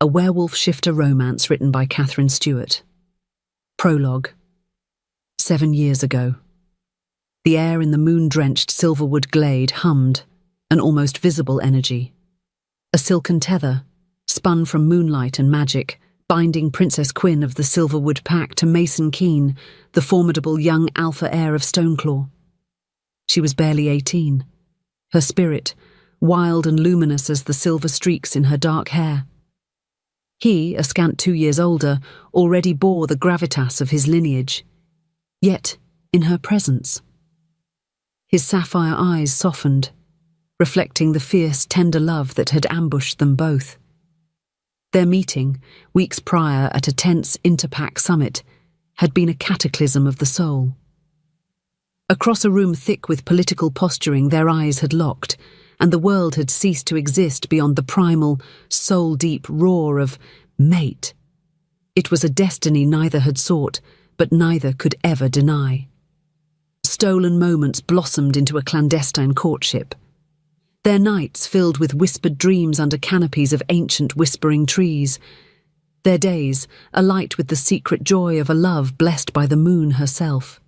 a werewolf shifter romance written by Catherine Stewart. Prologue. 7 years ago. The air in the moon-drenched Silverwood glade hummed, an almost visible energy. A silken tether, spun from moonlight and magic, binding Princess Quinn of the Silverwood pact to Mason Keen, the formidable young alpha heir of Stoneclaw. She was barely 18. Her spirit, wild and luminous as the silver streaks in her dark hair. He, a scant 2 years older, already bore the gravitas of his lineage. Yet, in her presence, his sapphire eyes softened, reflecting the fierce, tender love that had ambushed them both. Their meeting, weeks prior at a tense interpack summit, had been a cataclysm of the soul. Across a room thick with political posturing, their eyes had locked, and the world had ceased to exist beyond the primal, soul-deep roar of mate. It was a destiny neither had sought, but neither could ever deny. Stolen moments blossomed into a clandestine courtship. Their nights filled with whispered dreams under canopies of ancient whispering trees. Their days alight with the secret joy of a love blessed by the moon herself.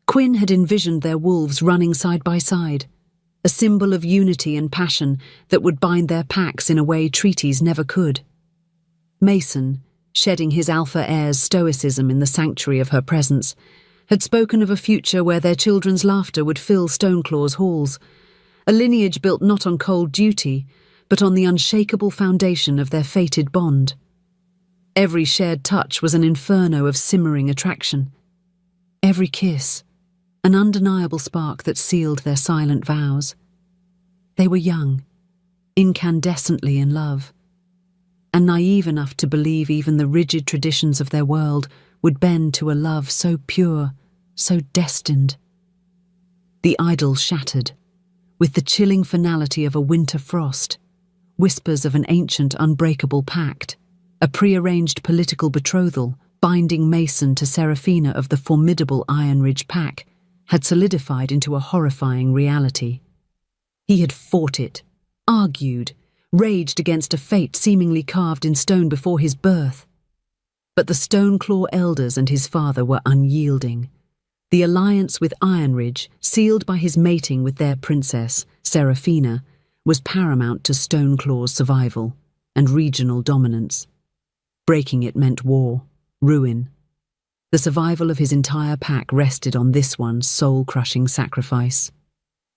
Quinn had envisioned their wolves running side by side, a symbol of unity and passion that would bind their packs in a way treaties never could. Mason, shedding his alpha heir's stoicism in the sanctuary of her presence, had spoken of a future where their children's laughter would fill Stoneclaw's halls, a lineage built not on cold duty, but on the unshakable foundation of their fated bond. Every shared touch was an inferno of simmering attraction. Every kiss, an undeniable spark that sealed their silent vows. They were young, incandescently in love, and naive enough to believe even the rigid traditions of their world would bend to a love so pure, so destined. The idyll shattered, with the chilling finality of a winter frost, whispers of an ancient unbreakable pact, a prearranged political betrothal binding Mason to Seraphina of the formidable Iron Ridge pack, had solidified into a horrifying reality. He had fought it, argued, raged against a fate seemingly carved in stone before his birth. But the Stoneclaw elders and his father were unyielding. The alliance with Iron Ridge, sealed by his mating with their princess, Seraphina, was paramount to Stoneclaw's survival and regional dominance. Breaking it meant war, ruin. The survival of his entire pack rested on this one's soul-crushing sacrifice.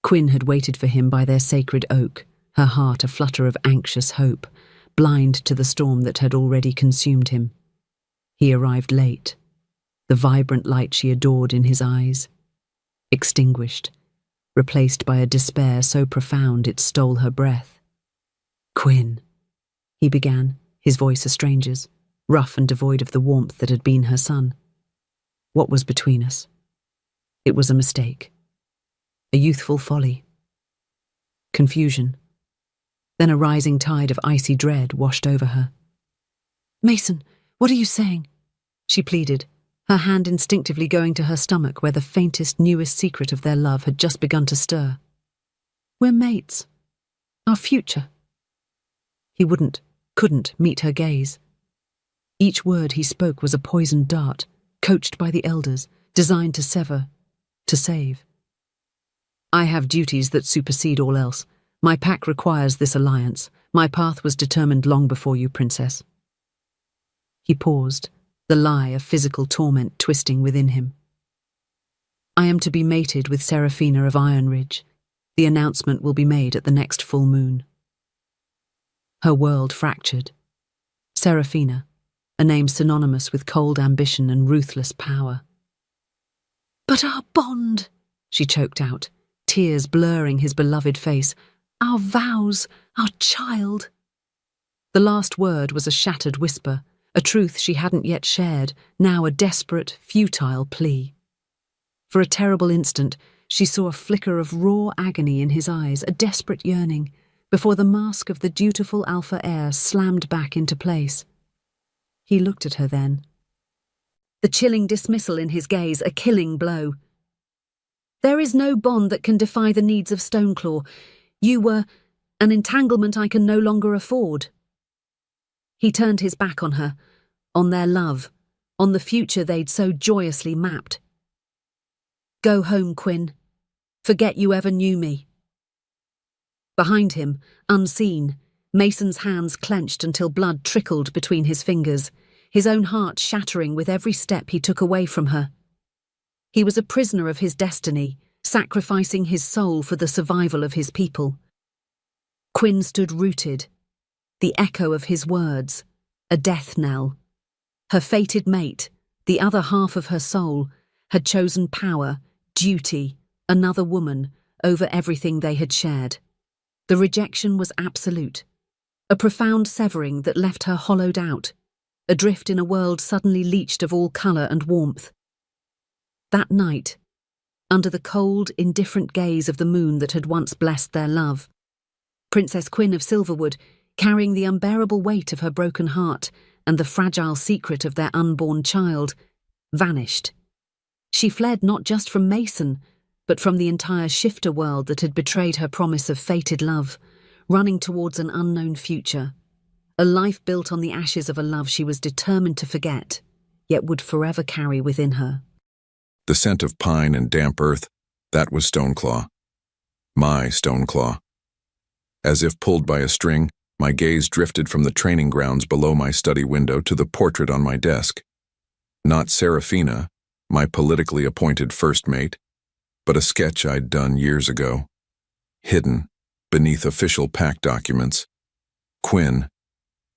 Quinn had waited for him by their sacred oak, her heart a flutter of anxious hope, blind to the storm that had already consumed him. He arrived late, the vibrant light she adored in his eyes, extinguished, replaced by a despair so profound it stole her breath. "Quinn," he began, his voice a stranger's, rough and devoid of the warmth that had been her son. "What was between us? It was a mistake, a youthful folly, confusion." Then a rising tide of icy dread washed over her. "Mason, what are you saying?" she pleaded, her hand instinctively going to her stomach where the faintest, newest secret of their love had just begun to stir. "We're mates. Our future." He couldn't meet her gaze. Each word he spoke was a poisoned dart, coached by the elders, designed to sever, to save. "I have duties that supersede all else. My pact requires this alliance. My path was determined long before you, Princess." He paused, the lie of physical torment twisting within him. "I am to be mated with Seraphina of Iron Ridge. The announcement will be made at the next full moon." Her world fractured. Seraphina, a name synonymous with cold ambition and ruthless power. "But our bond," she choked out, tears blurring his beloved face. "Our vows, our child." The last word was a shattered whisper, a truth she hadn't yet shared, now a desperate, futile plea. For a terrible instant, she saw a flicker of raw agony in his eyes, a desperate yearning, before the mask of the dutiful alpha heir slammed back into place. He looked at her then. The chilling dismissal in his gaze, a killing blow. "There is no bond that can defy the needs of Stoneclaw. You were an entanglement I can no longer afford." He turned his back on her, on their love, on the future they'd so joyously mapped. Go home, Quinn. Forget you ever knew me. Behind him, unseen, Mason's hands clenched until blood trickled between his fingers, his own heart shattering with every step he took away from her. He was a prisoner of his destiny, sacrificing his soul for the survival of his people. Quinn stood rooted, the echo of his words, a death knell. Her fated mate, the other half of her soul, had chosen power, duty, another woman, over everything they had shared. The rejection was absolute, a profound severing that left her hollowed out, adrift in a world suddenly leached of all colour and warmth. That night, under the cold, indifferent gaze of the moon that had once blessed their love, Princess Quinn of Silverwood, carrying the unbearable weight of her broken heart and the fragile secret of their unborn child, vanished. She fled not just from Mason, but from the entire shifter world that had betrayed her promise of fated love, running towards an unknown future, a life built on the ashes of a love she was determined to forget, yet would forever carry within her. The scent of pine and damp earth, that was Stoneclaw. My Stoneclaw. As if pulled by a string, my gaze drifted from the training grounds below my study window to the portrait on my desk. Not Seraphina, my politically appointed first mate, but a sketch I'd done years ago, hidden beneath official pact documents. Quinn,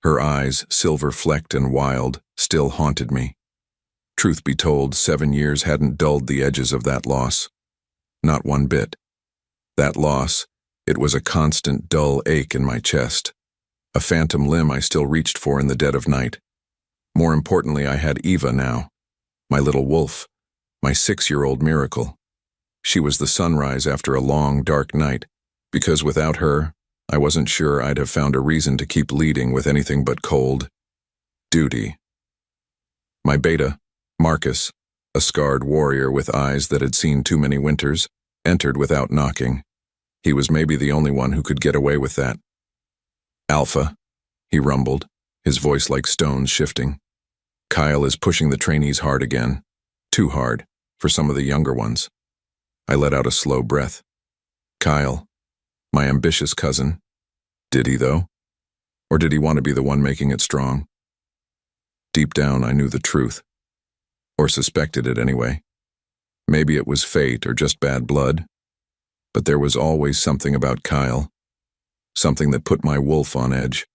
her eyes silver-flecked and wild, still haunted me. Truth be told, 7 years hadn't dulled the edges of that loss. Not one bit. That loss, it was a constant dull ache in my chest, a phantom limb I still reached for in the dead of night. More importantly, I had Eva now, my little wolf, my 6-year-old miracle. She was the sunrise after a long, dark night, because without her, I wasn't sure I'd have found a reason to keep leading with anything but cold duty. My beta, Marcus, a scarred warrior with eyes that had seen too many winters, entered without knocking. He was maybe the only one who could get away with that. Alpha, he rumbled, his voice like stones shifting. Kyle is pushing the trainees hard again. Too hard, for some of the younger ones. I let out a slow breath. Kyle, my ambitious cousin. Did he, though? Or did he want to be the one making it strong? Deep down, I knew the truth. Or suspected it anyway. Maybe it was fate or just bad blood. But there was always something about Kyle. Something that put my wolf on edge.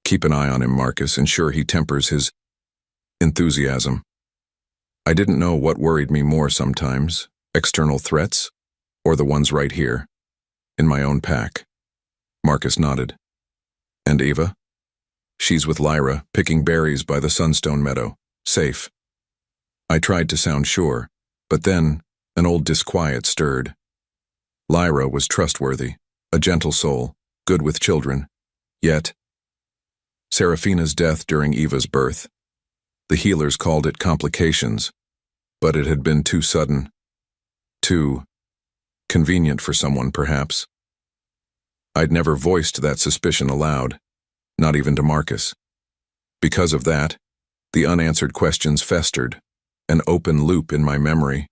Keep an eye on him, Marcus. Ensure he tempers his enthusiasm. I didn't know what worried me more sometimes, external threats, or the ones right here, in my own pack. Marcus nodded. And Eva? She's with Lyra, picking berries by the Sunstone Meadow, safe. I tried to sound sure, but then an old disquiet stirred. Lyra was trustworthy, a gentle soul, good with children. Yet, Seraphina's death during Eva's birth. The healers called it complications, but it had been too sudden. Too convenient for someone, perhaps. I'd never voiced that suspicion aloud, not even to Marcus. Because of that, the unanswered questions festered, an open loop in my memory.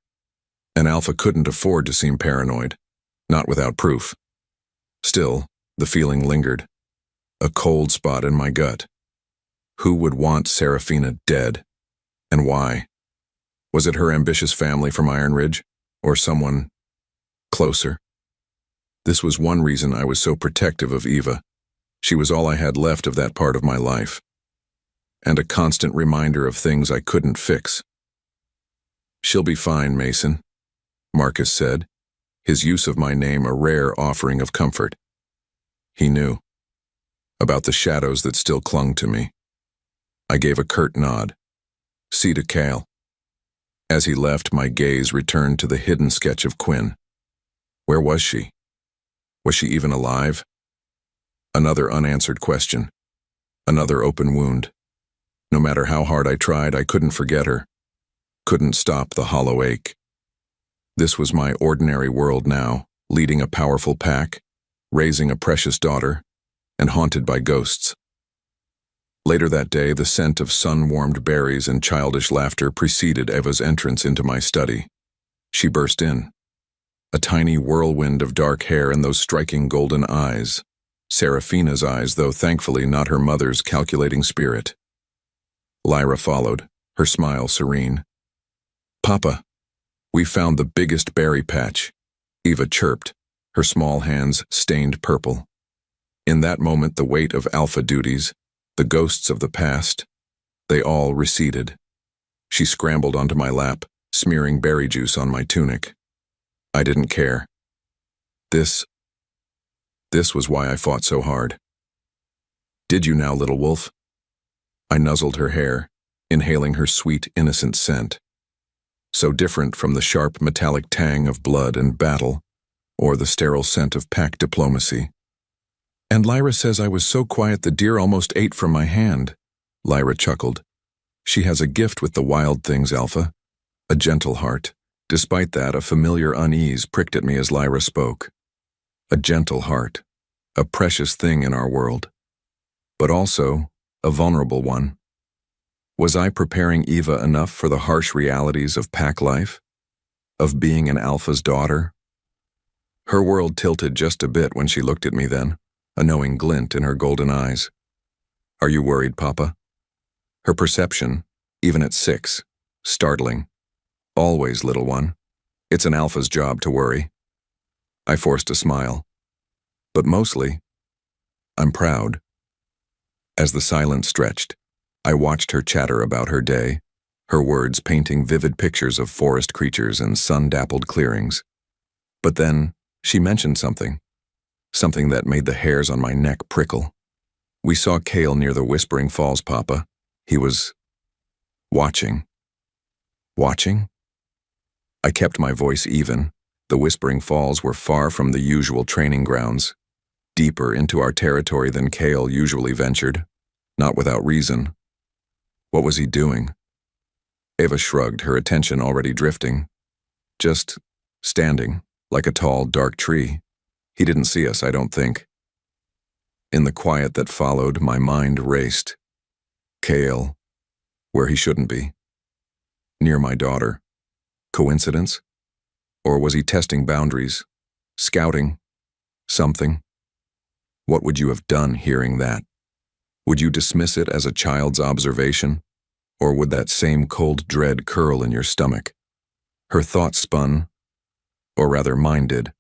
And Alpha couldn't afford to seem paranoid, not without proof. Still, the feeling lingered, a cold spot in my gut. Who would want Seraphina dead? And why? Was it her ambitious family from Iron Ridge? Or someone closer? This was one reason I was so protective of Eva. She was all I had left of that part of my life. And a constant reminder of things I couldn't fix. She'll be fine, Mason, Marcus said, his use of my name a rare offering of comfort. He knew. About the shadows that still clung to me. I gave a curt nod. See to Kale. As he left, my gaze returned to the hidden sketch of Quinn. Where was she? Was she even alive? Another unanswered question. Another open wound. No matter how hard I tried, I couldn't forget her. Couldn't stop the hollow ache. This was my ordinary world now, leading a powerful pack, raising a precious daughter, and haunted by ghosts. Later that day, the scent of sun-warmed berries and childish laughter preceded Eva's entrance into my study. She burst in. A tiny whirlwind of dark hair and those striking golden eyes. Seraphina's eyes, though thankfully not her mother's calculating spirit. Lyra followed, her smile serene. "Papa, we found the biggest berry patch," Eva chirped, her small hands stained purple. In that moment, the weight of Alpha duties, the ghosts of the past, they all receded. She scrambled onto my lap, smearing berry juice on my tunic. I didn't care. This was why I fought so hard. "Did you now, little wolf?" I nuzzled her hair, inhaling her sweet, innocent scent. So different from the sharp, metallic tang of blood and battle, or the sterile scent of pact diplomacy. "And Lyra says I was so quiet the deer almost ate from my hand," Lyra chuckled. "She has a gift with the wild things, Alpha. A gentle heart." Despite that, a familiar unease pricked at me as Lyra spoke. A gentle heart, a precious thing in our world, but also a vulnerable one. Was I preparing Eva enough for the harsh realities of pack life? Of being an Alpha's daughter? Her world tilted just a bit when she looked at me then, a knowing glint in her golden eyes. "Are you worried, Papa?" Her perception, even at 6, startling. "Always, little one. It's an Alpha's job to worry." I forced a smile. "But mostly, I'm proud." As the silence stretched, I watched her chatter about her day, her words painting vivid pictures of forest creatures and sun-dappled clearings. But then, she mentioned something that made the hairs on my neck prickle. "We saw Kale near the Whispering Falls, Papa. He was watching." Watching? I kept my voice even. The Whispering Falls were far from the usual training grounds, deeper into our territory than Kale usually ventured, not without reason. What was he doing? Eva shrugged, her attention already drifting. "Just standing, like a tall, dark tree. He didn't see us, I don't think." In the quiet that followed, my mind raced. Kale, where he shouldn't be. Near my daughter. Coincidence? Or was he testing boundaries? Scouting? Something? What would you have done hearing that? Would you dismiss it as a child's observation? Or would that same cold dread curl in your stomach? Her thoughts spun, or rather mine did.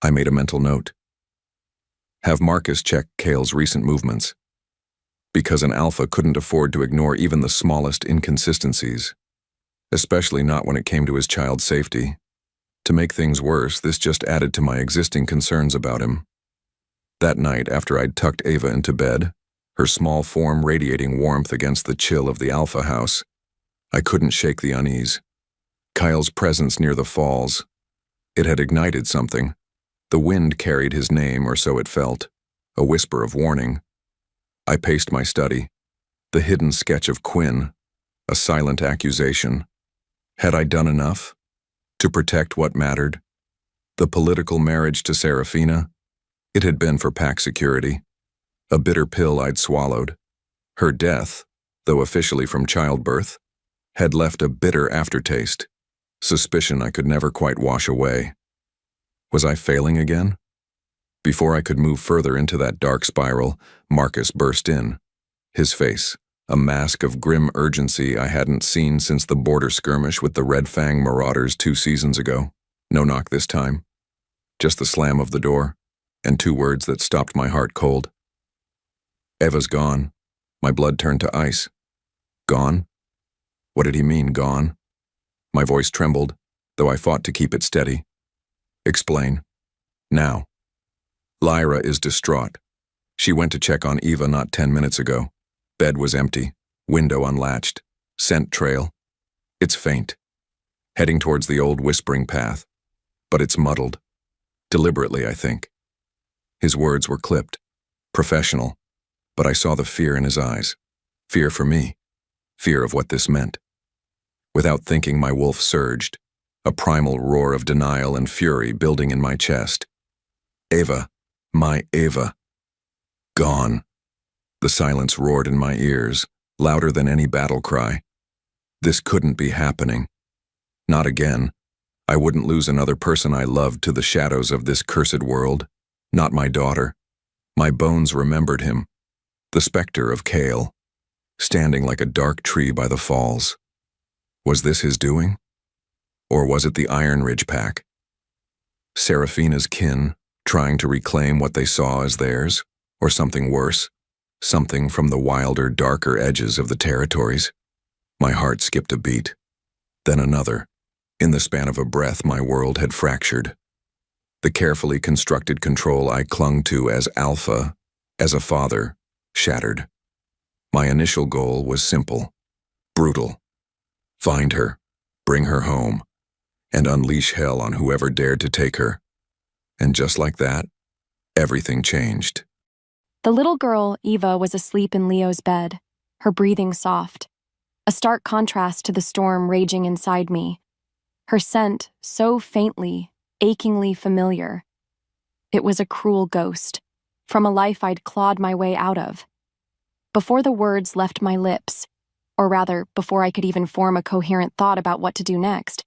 I made a mental note. Have Marcus check Kale's recent movements, because an Alpha couldn't afford to ignore even the smallest inconsistencies, especially not when it came to his child's safety. To make things worse, this just added to my existing concerns about him. That night, after I'd tucked Eva into bed, her small form radiating warmth against the chill of the Alpha house, I couldn't shake the unease. Kyle's presence near the falls, it had ignited something. The wind carried his name, or so it felt, a whisper of warning. I paced my study, the hidden sketch of Quinn, a silent accusation. Had I done enough? To protect what mattered? The political marriage to Seraphina? It had been for pack security. A bitter pill I'd swallowed. Her death, though officially from childbirth, had left a bitter aftertaste, suspicion I could never quite wash away. Was I failing again? Before I could move further into that dark spiral, Marcus burst in. His face, a mask of grim urgency I hadn't seen since the border skirmish with the Red Fang Marauders 2 seasons ago. No knock this time. Just the slam of the door, and 2 words that stopped my heart cold. Eva's gone. My blood turned to ice. Gone? What did he mean, gone? My voice trembled, though I fought to keep it steady. Explain. Now. Lyra is distraught. She went to check on Eva not 10 minutes ago. Bed was empty, window unlatched, scent trail. It's faint, heading towards the old whispering path, but it's muddled. Deliberately, I think. His words were clipped, professional, but I saw the fear in his eyes. Fear for me, fear of what this meant. Without thinking, my wolf surged, a primal roar of denial and fury building in my chest. Eva, my Eva, gone. The silence roared in my ears, louder than any battle cry. This couldn't be happening. Not again. I wouldn't lose another person I loved to the shadows of this cursed world. Not my daughter. My bones remembered him. The specter of Kale, standing like a dark tree by the falls. Was this his doing? Or was it the Iron Ridge pack? Seraphina's kin, trying to reclaim what they saw as theirs? Or something worse? Something from the wilder, darker edges of the territories? My heart skipped a beat. Then another. In the span of a breath, my world had fractured. The carefully constructed control I clung to as Alpha, as a father, shattered. My initial goal was simple, brutal. Find her, bring her home, and unleash hell on whoever dared to take her. And just like that, everything changed. The little girl, Eva, was asleep in Leo's bed, her breathing soft, a stark contrast to the storm raging inside me. Her scent so faintly, achingly familiar. It was a cruel ghost, from a life I'd clawed my way out of. Before the words left my lips, or rather, before I could even form a coherent thought about what to do next,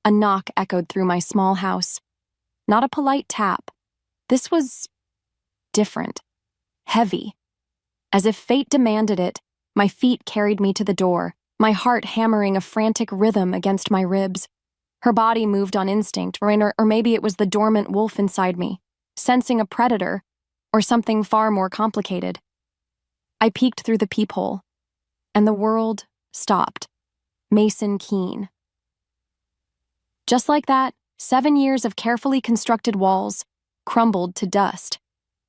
a knock echoed through my small house. Not a polite tap. This was different, heavy. As if fate demanded it, my feet carried me to the door, my heart hammering a frantic rhythm against my ribs. Her body moved on instinct, or maybe it was the dormant wolf inside me, sensing a predator, or something far more complicated. I peeked through the peephole, and the world stopped. Mason Keene. Just like that, 7 years of carefully constructed walls crumbled to dust.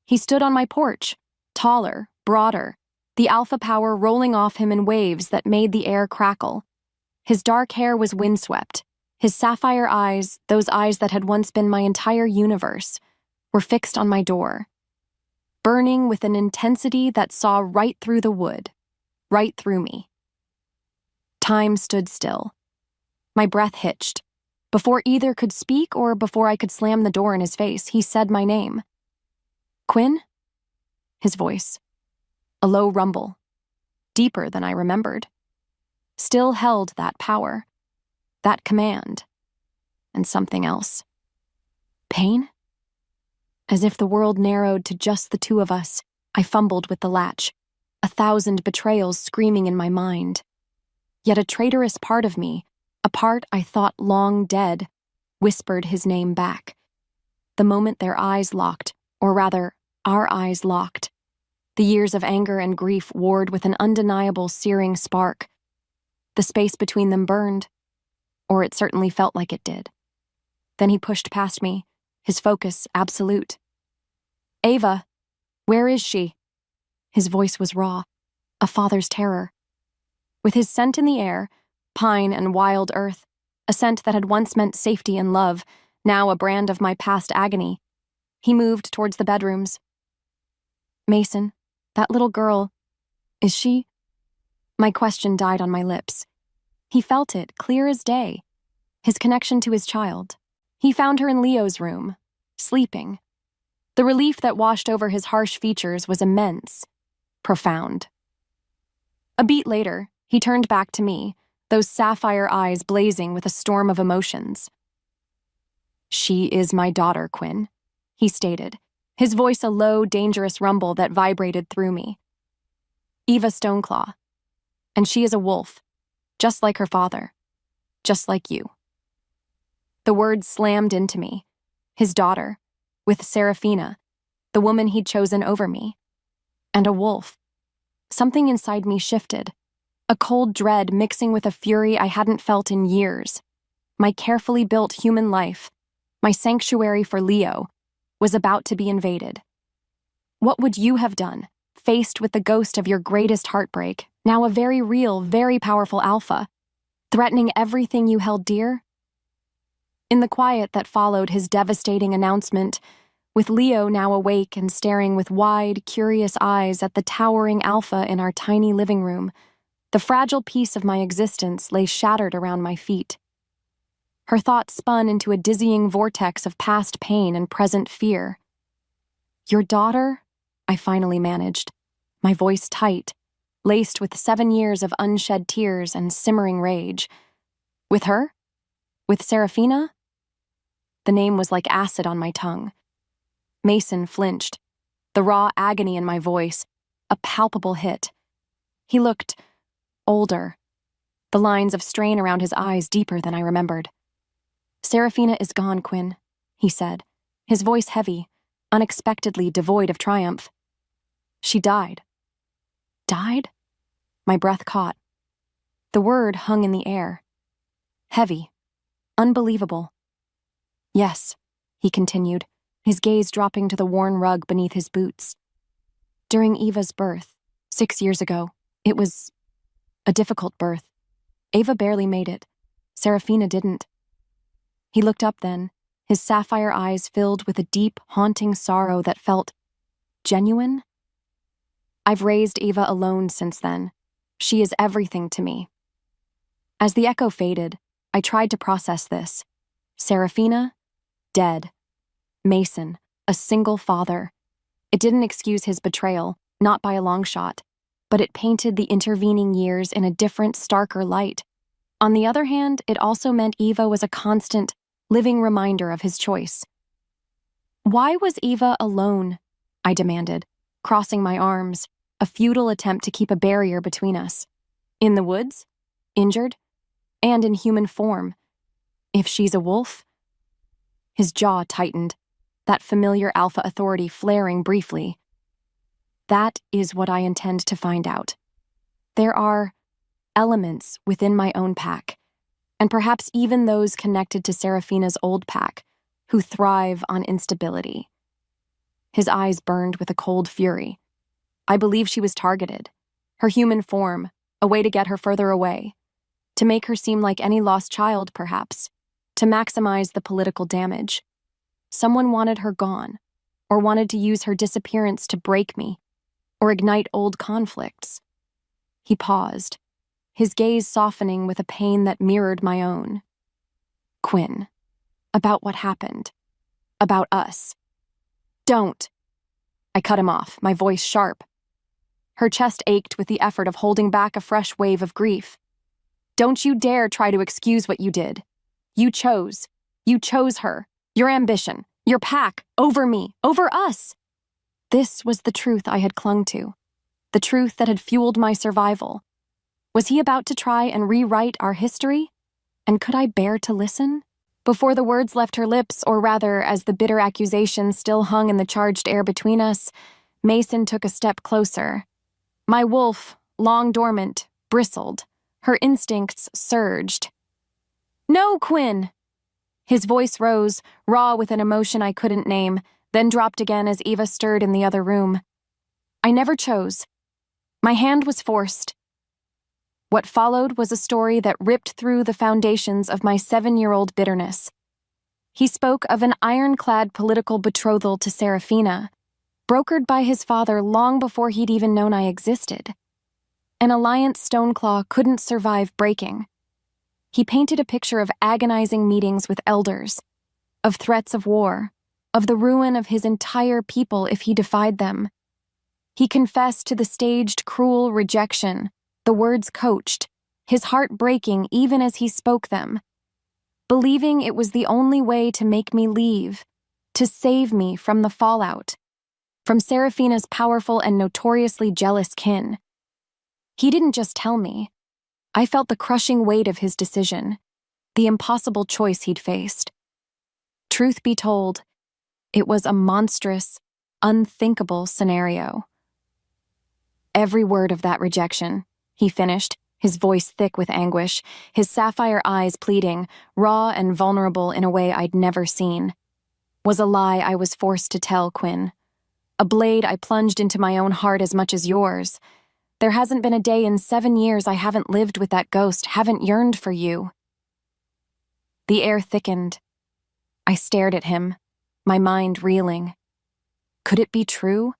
He stood on my porch, taller, broader, the alpha power rolling off him in waves that made the air crackle. His dark hair was windswept. His sapphire eyes, those eyes that had once been my entire universe, were fixed on my door, burning with an intensity that saw right through the wood, right through me. Time stood still. My breath hitched. Before either could speak or before I could slam the door in his face, he said my name. Quinn? His voice. A low rumble, deeper than I remembered. Still held that power, that command, and something else. Pain? As if the world narrowed to just the two of us, I fumbled with the latch, 1,000 betrayals screaming in my mind. Yet a traitorous part of me, a part I thought long dead, whispered his name back. The moment their eyes locked, or rather, our eyes locked, the years of anger and grief warred with an undeniable searing spark. The space between them burned, or it certainly felt like it did. Then he pushed past me, his focus absolute. Ava, where is she? His voice was raw, a father's terror. With his scent in the air, pine and wild earth, a scent that had once meant safety and love, now a brand of my past agony, he moved towards the bedrooms. Mason, that little girl, is she? My question died on my lips. He felt it, clear as day. His connection to his child. He found her in Leo's room, sleeping. The relief that washed over his harsh features was immense, profound. A beat later, he turned back to me, those sapphire eyes blazing with a storm of emotions. She is my daughter, Quinn, he stated, his voice a low, dangerous rumble that vibrated through me. Eva Stoneclaw. And she is a wolf, just like her father, just like you. The words slammed into me. His daughter, with Seraphina, the woman he'd chosen over me. And a wolf. Something inside me shifted, a cold dread mixing with a fury I hadn't felt in years. My carefully built human life, my sanctuary for Leo, was about to be invaded. What would you have done, faced with the ghost of your greatest heartbreak, now a very real, very powerful alpha, threatening everything you held dear? In the quiet that followed his devastating announcement, with Leo now awake and staring with wide, curious eyes at the towering alpha in our tiny living room, the fragile piece of my existence lay shattered around my feet. Her thoughts spun into a dizzying vortex of past pain and present fear. Your daughter? I finally managed. my voice tight, laced with 7 years of unshed tears and simmering rage. With her? With Seraphina? The name was like acid on my tongue. Mason flinched, the raw agony in my voice, a palpable hit. He looked older, the lines of strain around his eyes deeper than I remembered. "Seraphina is gone, Quinn," he said, his voice heavy, unexpectedly devoid of triumph. "She died." Died? My breath caught. The word hung in the air. Heavy. Unbelievable. "Yes," he continued, his gaze dropping to the worn rug beneath his boots. "During Eva's birth, 6 years ago, it was a difficult birth. Ava barely made it. Seraphina didn't." He looked up then, his sapphire eyes filled with a deep, haunting sorrow that felt genuine. "I've raised Eva alone since then. She is everything to me." As the echo faded, I tried to process this. Seraphina, dead. Mason, a single father. It didn't excuse his betrayal, not by a long shot, but it painted the intervening years in a different, starker light. On the other hand, it also meant Eva was a constant, living reminder of his choice. "Why was Eva alone?" I demanded, crossing my arms, a futile attempt to keep a barrier between us. "In the woods? Injured? And in human form? If she's a wolf?" His jaw tightened, that familiar alpha authority flaring briefly. "That is what I intend to find out. There are elements within my own pack, and perhaps even those connected to Seraphina's old pack, who thrive on instability." His eyes burned with a cold fury. I believe she was targeted. Her human form, a way to get her further away. To make her seem like any lost child, perhaps. To maximize the political damage. Someone wanted her gone, or wanted to use her disappearance to break me, or ignite old conflicts. He paused, his gaze softening with a pain that mirrored my own. "Quinn, about what happened. About us." "Don't." I cut him off, my voice sharp. Her chest ached with the effort of holding back a fresh wave of grief. "Don't you dare try to excuse what you did. You chose. You chose her, your ambition, your pack, over me, over us." This was the truth I had clung to, the truth that had fueled my survival. Was he about to try and rewrite our history? And could I bear to listen? Before the words left her lips, or rather, as the bitter accusation still hung in the charged air between us, Mason took a step closer. My wolf, long dormant, bristled. Her instincts surged. "No, Quinn!" His voice rose, raw with an emotion I couldn't name, then dropped again as Eva stirred in the other room. "I never chose. My hand was forced." What followed was a story that ripped through the foundations of my 7-year-old bitterness. He spoke of an ironclad political betrothal to Seraphina, brokered by his father long before he'd even known I existed. An alliance Stoneclaw couldn't survive breaking. He painted a picture of agonizing meetings with elders, of threats of war, of the ruin of his entire people if he defied them. He confessed to the staged, cruel rejection, the words coached, his heart breaking even as he spoke them, believing it was the only way to make me leave, to save me from the fallout, from Seraphina's powerful and notoriously jealous kin. He didn't just tell me. I felt the crushing weight of his decision, the impossible choice he'd faced. Truth be told, it was a monstrous, unthinkable scenario. "Every word of that rejection," he finished, his voice thick with anguish, his sapphire eyes pleading, raw and vulnerable in a way I'd never seen, "was a lie I was forced to tell, Quinn. A blade I plunged into my own heart as much as yours. There hasn't been a day in 7 years I haven't lived with that ghost, haven't yearned for you." The air thickened. I stared at him, my mind reeling. Could it be true?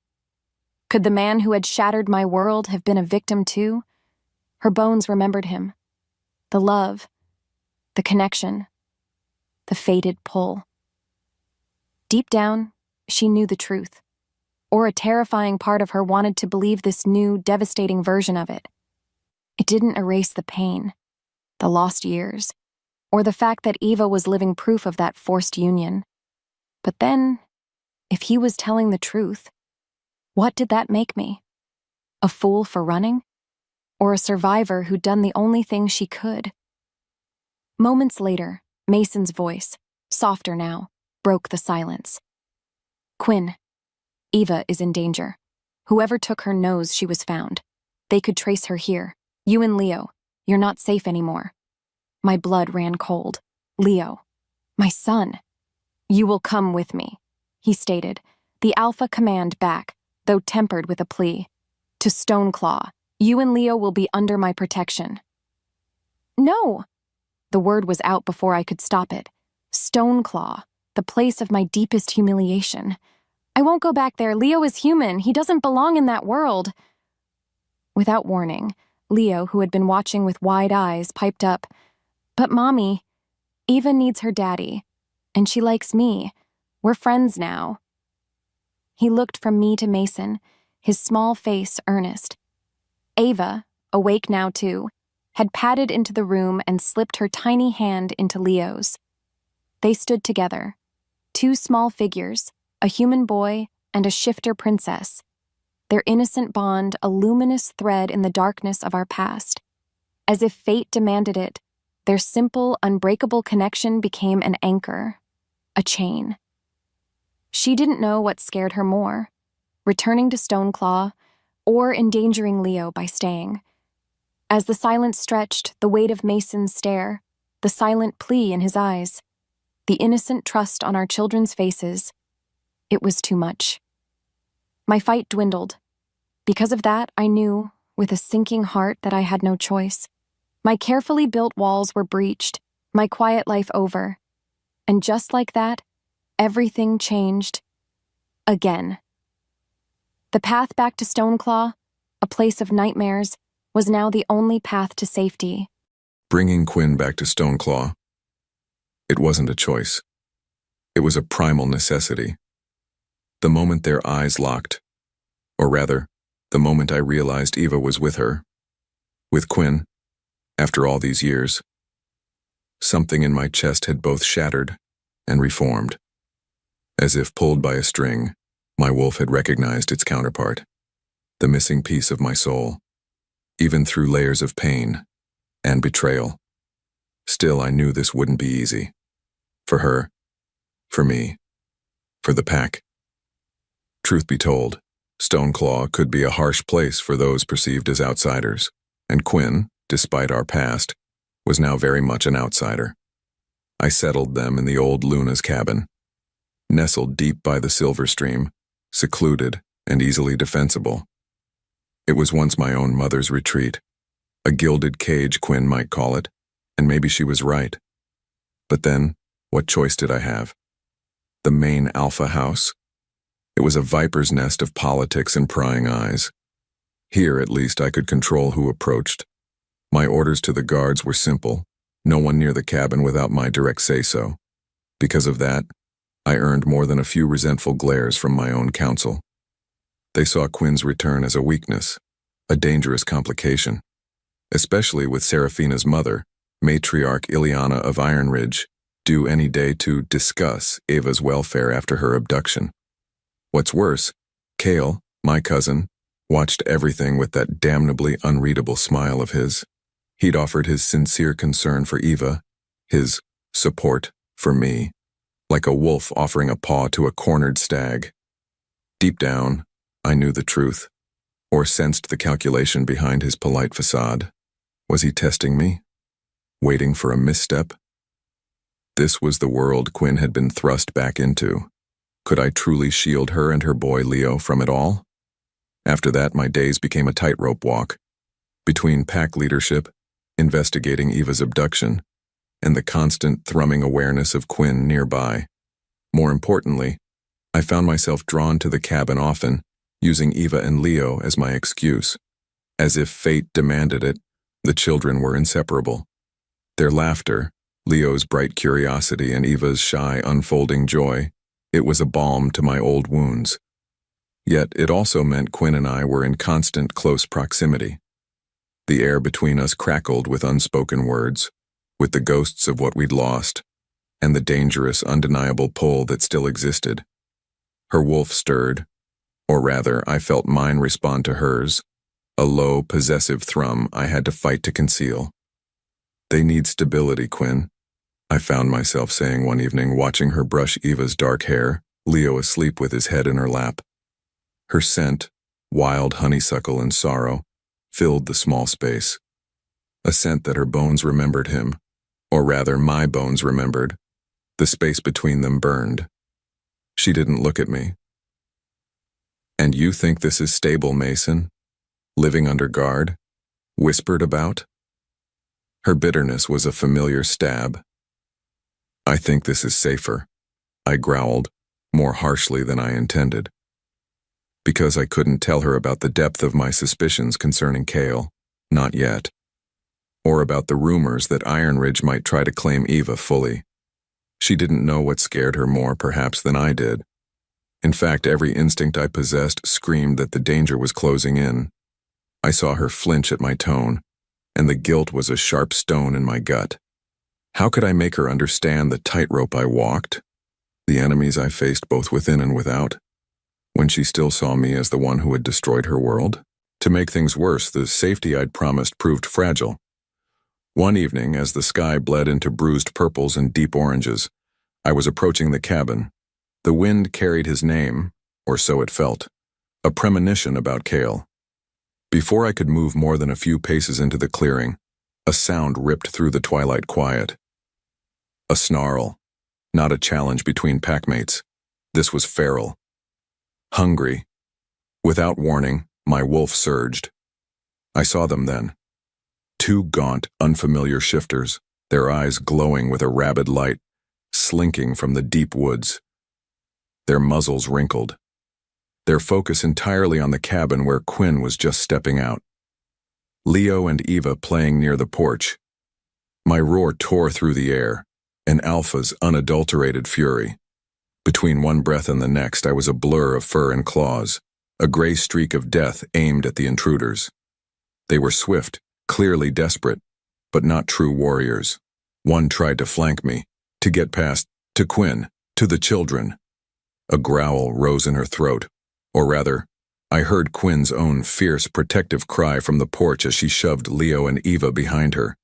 Could the man who had shattered my world have been a victim too? Her bones remembered him. The love, the connection, the fated pull. Deep down, she knew the truth. or a terrifying part of her wanted to believe this new, devastating version of it. It didn't erase the pain, the lost years, or the fact that Eva was living proof of that forced union. But then, if he was telling the truth, what did that make me? A fool for running? Or a survivor who'd done the only thing she could? Moments later, Mason's voice, softer now, broke the silence. Quinn, Eva is in danger. Whoever took her knows she was found. They could trace her here. You and Leo, you're not safe anymore. My blood ran cold. Leo, my son. You will come with me, he stated, the Alpha command back, though tempered with a plea. To Stoneclaw, you and Leo will be under my protection. No! The word was out before I could stop it. Stoneclaw, the place of my deepest humiliation. I won't go back there. Leo is human. He doesn't belong in that world. Without warning, Leo, who had been watching with wide eyes, piped up, But Mommy, Eva needs her daddy, and she likes me. We're friends now. He looked from me to Mason, his small face earnest. Ava, awake now too, had padded into the room and slipped her tiny hand into Leo's. They stood together, two small figures, a human boy and a shifter princess, their innocent bond a luminous thread in the darkness of our past. As if fate demanded it, their simple, unbreakable connection became an anchor, a chain. She didn't know what scared her more, returning to Stoneclaw or endangering Leo by staying. As the silence stretched, the weight of Mason's stare, the silent plea in his eyes, the innocent trust on our children's faces, it was too much. My fight dwindled. Because of that, I knew, with a sinking heart, that I had no choice. My carefully built walls were breached, my quiet life over. And just like that, everything changed. Again. The path back to Stoneclaw, a place of nightmares, was now the only path to safety. Bringing Quinn back to Stoneclaw. It wasn't a choice. It was a primal necessity. The moment their eyes locked, or rather, the moment I realized Eva was with her, with Quinn, after all these years, something in my chest had both shattered and reformed. As if pulled by a string, my wolf had recognized its counterpart, the missing piece of my soul, even through layers of pain and betrayal. Still, I knew this wouldn't be easy. For her, for me, for the pack. Truth be told, Stoneclaw could be a harsh place for those perceived as outsiders, and Quinn, despite our past, was now very much an outsider. I settled them in the old Luna's cabin, nestled deep by the silver stream, secluded and easily defensible. It was once my own mother's retreat, a gilded cage Quinn might call it, and maybe she was right. But then, what choice did I have? The main Alpha house? It was a viper's nest of politics and prying eyes. Here, at least, I could control who approached. My orders to the guards were simple: no one near the cabin without my direct say-so. Because of that, I earned more than a few resentful glares from my own council. They saw Quinn's return as a weakness, a dangerous complication, especially with Seraphina's mother, matriarch Ileana of Iron Ridge, due any day to discuss Ava's welfare after her abduction. What's worse, Kale, my cousin, watched everything with that damnably unreadable smile of his. He'd offered his sincere concern for Eva, his support for me, like a wolf offering a paw to a cornered stag. Deep down, I knew the truth, or sensed the calculation behind his polite facade. Was he testing me? Waiting for a misstep? This was the world Quinn had been thrust back into. Could I truly shield her and her boy Leo from it all? After that, my days became a tightrope walk, between pack leadership, investigating Eva's abduction, and the constant thrumming awareness of Quinn nearby. More importantly, I found myself drawn to the cabin often, using Eva and Leo as my excuse. As if fate demanded it, the children were inseparable. Their laughter, Leo's bright curiosity and Eva's shy, unfolding joy, it was a balm to my old wounds. Yet it also meant Quinn and I were in constant close proximity. The air between us crackled with unspoken words, with the ghosts of what we'd lost, and the dangerous, undeniable pull that still existed. Her wolf stirred, or rather, I felt mine respond to hers, a low, possessive thrum I had to fight to conceal. "They need stability, Quinn," I found myself saying one evening, watching her brush Eva's dark hair, Leo asleep with his head in her lap. Her scent, wild honeysuckle and sorrow, filled the small space. A scent that her bones remembered him, or rather my bones remembered. The space between them burned. She didn't look at me. "And you think this is stable, Mason? Living under guard? Whispered about?" Her bitterness was a familiar stab. "I think this is safer," I growled, more harshly than I intended. Because I couldn't tell her about the depth of my suspicions concerning Kale, not yet. Or about the rumors that Iron Ridge might try to claim Eva fully. She didn't know what scared her more, perhaps, than I did. In fact, every instinct I possessed screamed that the danger was closing in. I saw her flinch at my tone, and the guilt was a sharp stone in my gut. How could I make her understand the tightrope I walked? The enemies I faced both within and without? When she still saw me as the one who had destroyed her world? To make things worse, the safety I'd promised proved fragile. One evening, as the sky bled into bruised purples and deep oranges, I was approaching the cabin. The wind carried his name, or so it felt, a premonition about Kale. Before I could move more than a few paces into the clearing, a sound ripped through the twilight quiet. A snarl, not a challenge between packmates. This was feral. Hungry. Without warning, my wolf surged. I saw them then. Two gaunt, unfamiliar shifters, their eyes glowing with a rabid light, slinking from the deep woods. Their muzzles wrinkled. Their focus entirely on the cabin where Quinn was just stepping out. Leo and Eva playing near the porch. My roar tore through the air, an alpha's unadulterated fury. Between one breath and the next, I was a blur of fur and claws, a gray streak of death aimed at the intruders. They were swift, clearly desperate, but not true warriors. One tried to flank me, to get past, to Quinn, to the children. A growl rose in her throat, or rather, I heard Quinn's own fierce, protective cry from the porch as she shoved Leo and Eva behind her.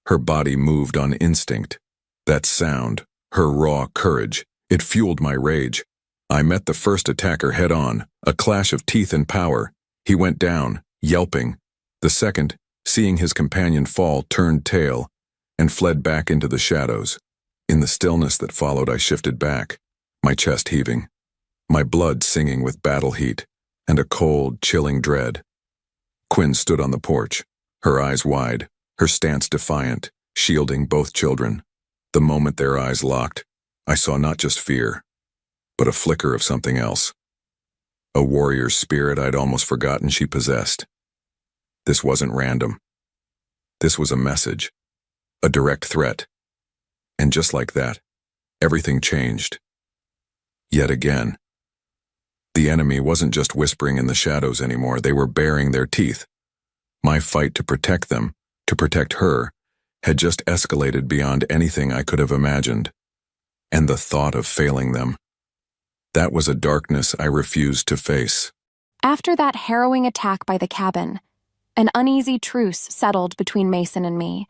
Her body moved on instinct. That sound, her raw courage, it fueled my rage. I met the first attacker head-on, a clash of teeth and power. He went down, yelping. The second, seeing his companion fall, turned tail and fled back into the shadows. In the stillness that followed, I shifted back, my chest heaving, my blood singing with battle heat and a cold, chilling dread. Quinn stood on the porch, her eyes wide, her stance defiant, shielding both children. The moment their eyes locked, I saw not just fear, but a flicker of something else. A warrior's spirit I'd almost forgotten she possessed. This wasn't random. This was a message, a direct threat. And just like that, everything changed. Yet again. The enemy wasn't just whispering in the shadows anymore, they were baring their teeth. My fight to protect them, to protect her, had just escalated beyond anything I could have imagined. And the thought of failing them, that was a darkness I refused to face. After that harrowing attack by the cabin, an uneasy truce settled between Mason and me.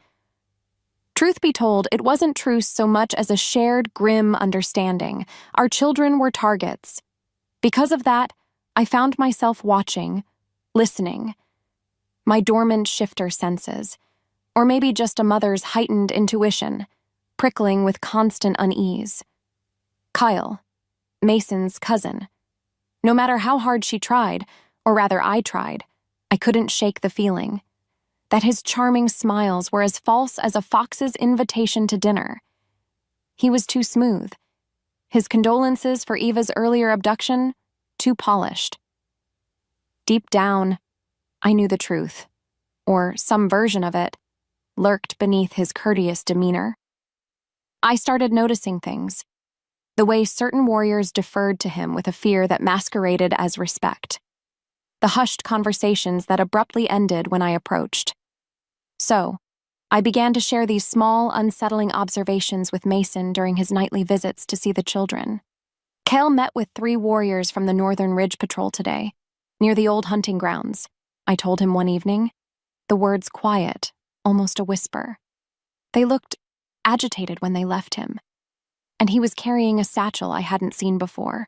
Truth be told, it wasn't truce so much as a shared, grim understanding. Our children were targets. Because of that, I found myself watching, listening. My dormant shifter senses, or maybe just a mother's heightened intuition, prickling with constant unease. Kyle, Mason's cousin. No matter how hard she tried, or rather I tried, I couldn't shake the feeling that his charming smiles were as false as a fox's invitation to dinner. He was too smooth. His condolences for Eva's earlier abduction, too polished. Deep down, I knew the truth, or some version of it, lurked beneath his courteous demeanor. I started noticing things. the way certain warriors deferred to him with a fear that masqueraded as respect. The hushed conversations that abruptly ended when I approached. So, I began to share these small, unsettling observations with Mason during his nightly visits to see the children. Cale met with 3 warriors from the Northern Ridge Patrol today, near the old hunting grounds, I told him one evening, the words quiet, almost a whisper. They looked agitated when they left him, and he was carrying a satchel I hadn't seen before.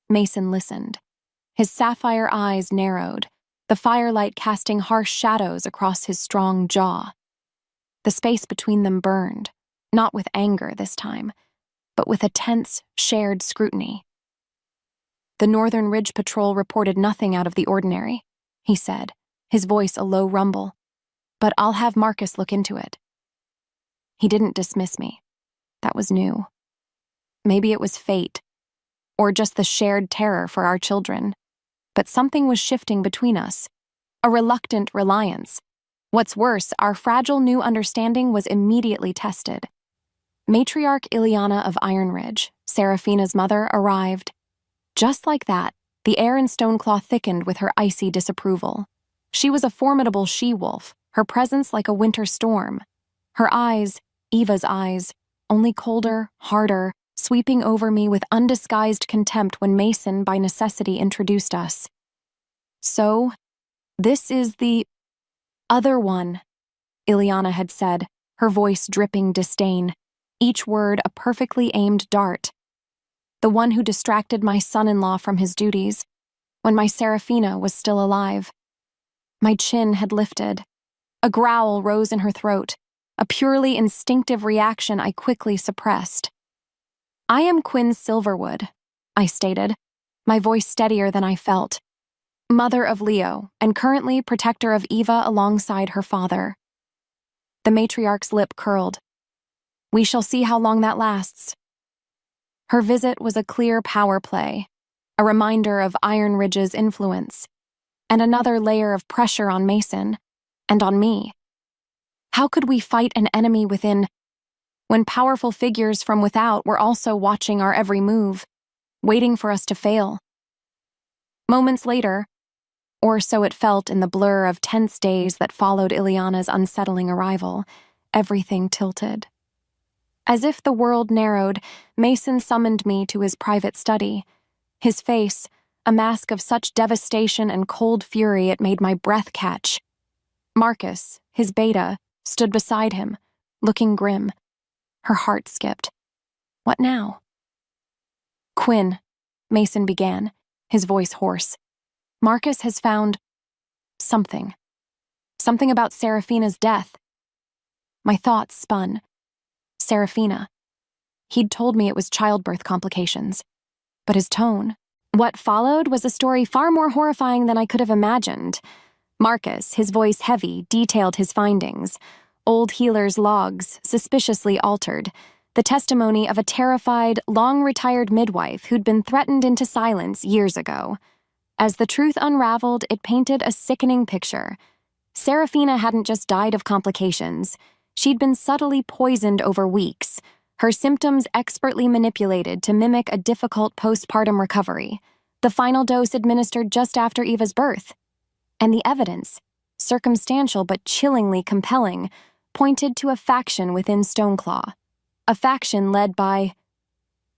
Mason listened. His sapphire eyes narrowed, the firelight casting harsh shadows across his strong jaw. The space between them burned, not with anger this time, but with a tense, shared scrutiny. The Northern Ridge Patrol reported nothing out of the ordinary, he said, his voice a low rumble. But I'll have Marcus look into it. He didn't dismiss me. That was new. Maybe it was fate, or just the shared terror for our children. But something was shifting between us, a reluctant reliance. What's worse, our fragile new understanding was immediately tested. Matriarch Ileana of Iron Ridge, Seraphina's mother, arrived. Just like that, the air in Stoneclaw thickened with her icy disapproval. She was a formidable she-wolf, her presence like a winter storm. Her eyes, Eva's eyes, only colder, harder, sweeping over me with undisguised contempt when Mason, by necessity, introduced us. So, this is the other one, Ileana had said, her voice dripping disdain, each word a perfectly aimed dart. The one who distracted my son-in-law from his duties, when my Seraphina was still alive. My chin had lifted. A growl rose in her throat, a purely instinctive reaction I quickly suppressed. I am Quinn Silverwood, I stated, my voice steadier than I felt. Mother of Leo, and currently protector of Eva alongside her father. The matriarch's lip curled. We shall see how long that lasts. Her visit was a clear power play, a reminder of Iron Ridge's influence, and another layer of pressure on Mason, and on me. How could we fight an enemy within, when powerful figures from without were also watching our every move, waiting for us to fail? Moments later, or so it felt in the blur of tense days that followed Ileana's unsettling arrival, everything tilted. As if the world narrowed, Mason summoned me to his private study. His face, a mask of such devastation and cold fury it made my breath catch. Marcus, his beta, stood beside him, looking grim. Her heart skipped. What now? Quinn, Mason began, his voice hoarse. Marcus has found something. Something about Seraphina's death. My thoughts spun. Seraphina. He'd told me it was childbirth complications. But his tone. What followed was a story far more horrifying than I could have imagined. Marcus, his voice heavy, detailed his findings. Old healer's logs, suspiciously altered. The testimony of a terrified, long-retired midwife who'd been threatened into silence years ago. As the truth unraveled, it painted a sickening picture. Seraphina hadn't just died of complications. She'd been subtly poisoned over weeks, her symptoms expertly manipulated to mimic a difficult postpartum recovery, the final dose administered just after Eva's birth. And the evidence, circumstantial but chillingly compelling, pointed to a faction within Stoneclaw, a faction led by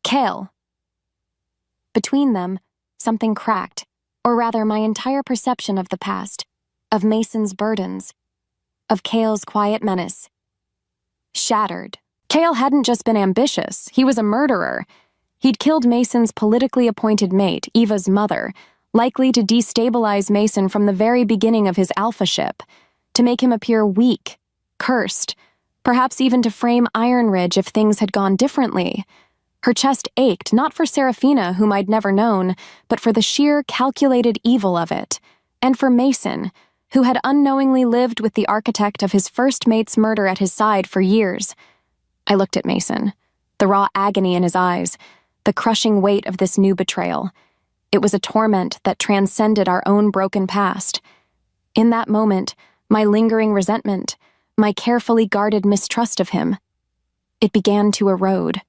Cale. Between them, something cracked, or rather my entire perception of the past, of Mason's burdens, of Cale's quiet menace. Shattered. Cale hadn't just been ambitious, he was a murderer. He'd killed Mason's politically appointed mate, Eva's mother, likely to destabilize Mason from the very beginning of his alpha ship, to make him appear weak, cursed, perhaps even to frame Iron Ridge if things had gone differently. Her chest ached, not for Seraphina, whom I'd never known, but for the sheer, calculated evil of it, and for Mason, who had unknowingly lived with the architect of his first mate's murder at his side for years. I looked at Mason, the raw agony in his eyes, the crushing weight of this new betrayal. It was a torment that transcended our own broken past. In that moment, my lingering resentment, my carefully guarded mistrust of him, it began to erode.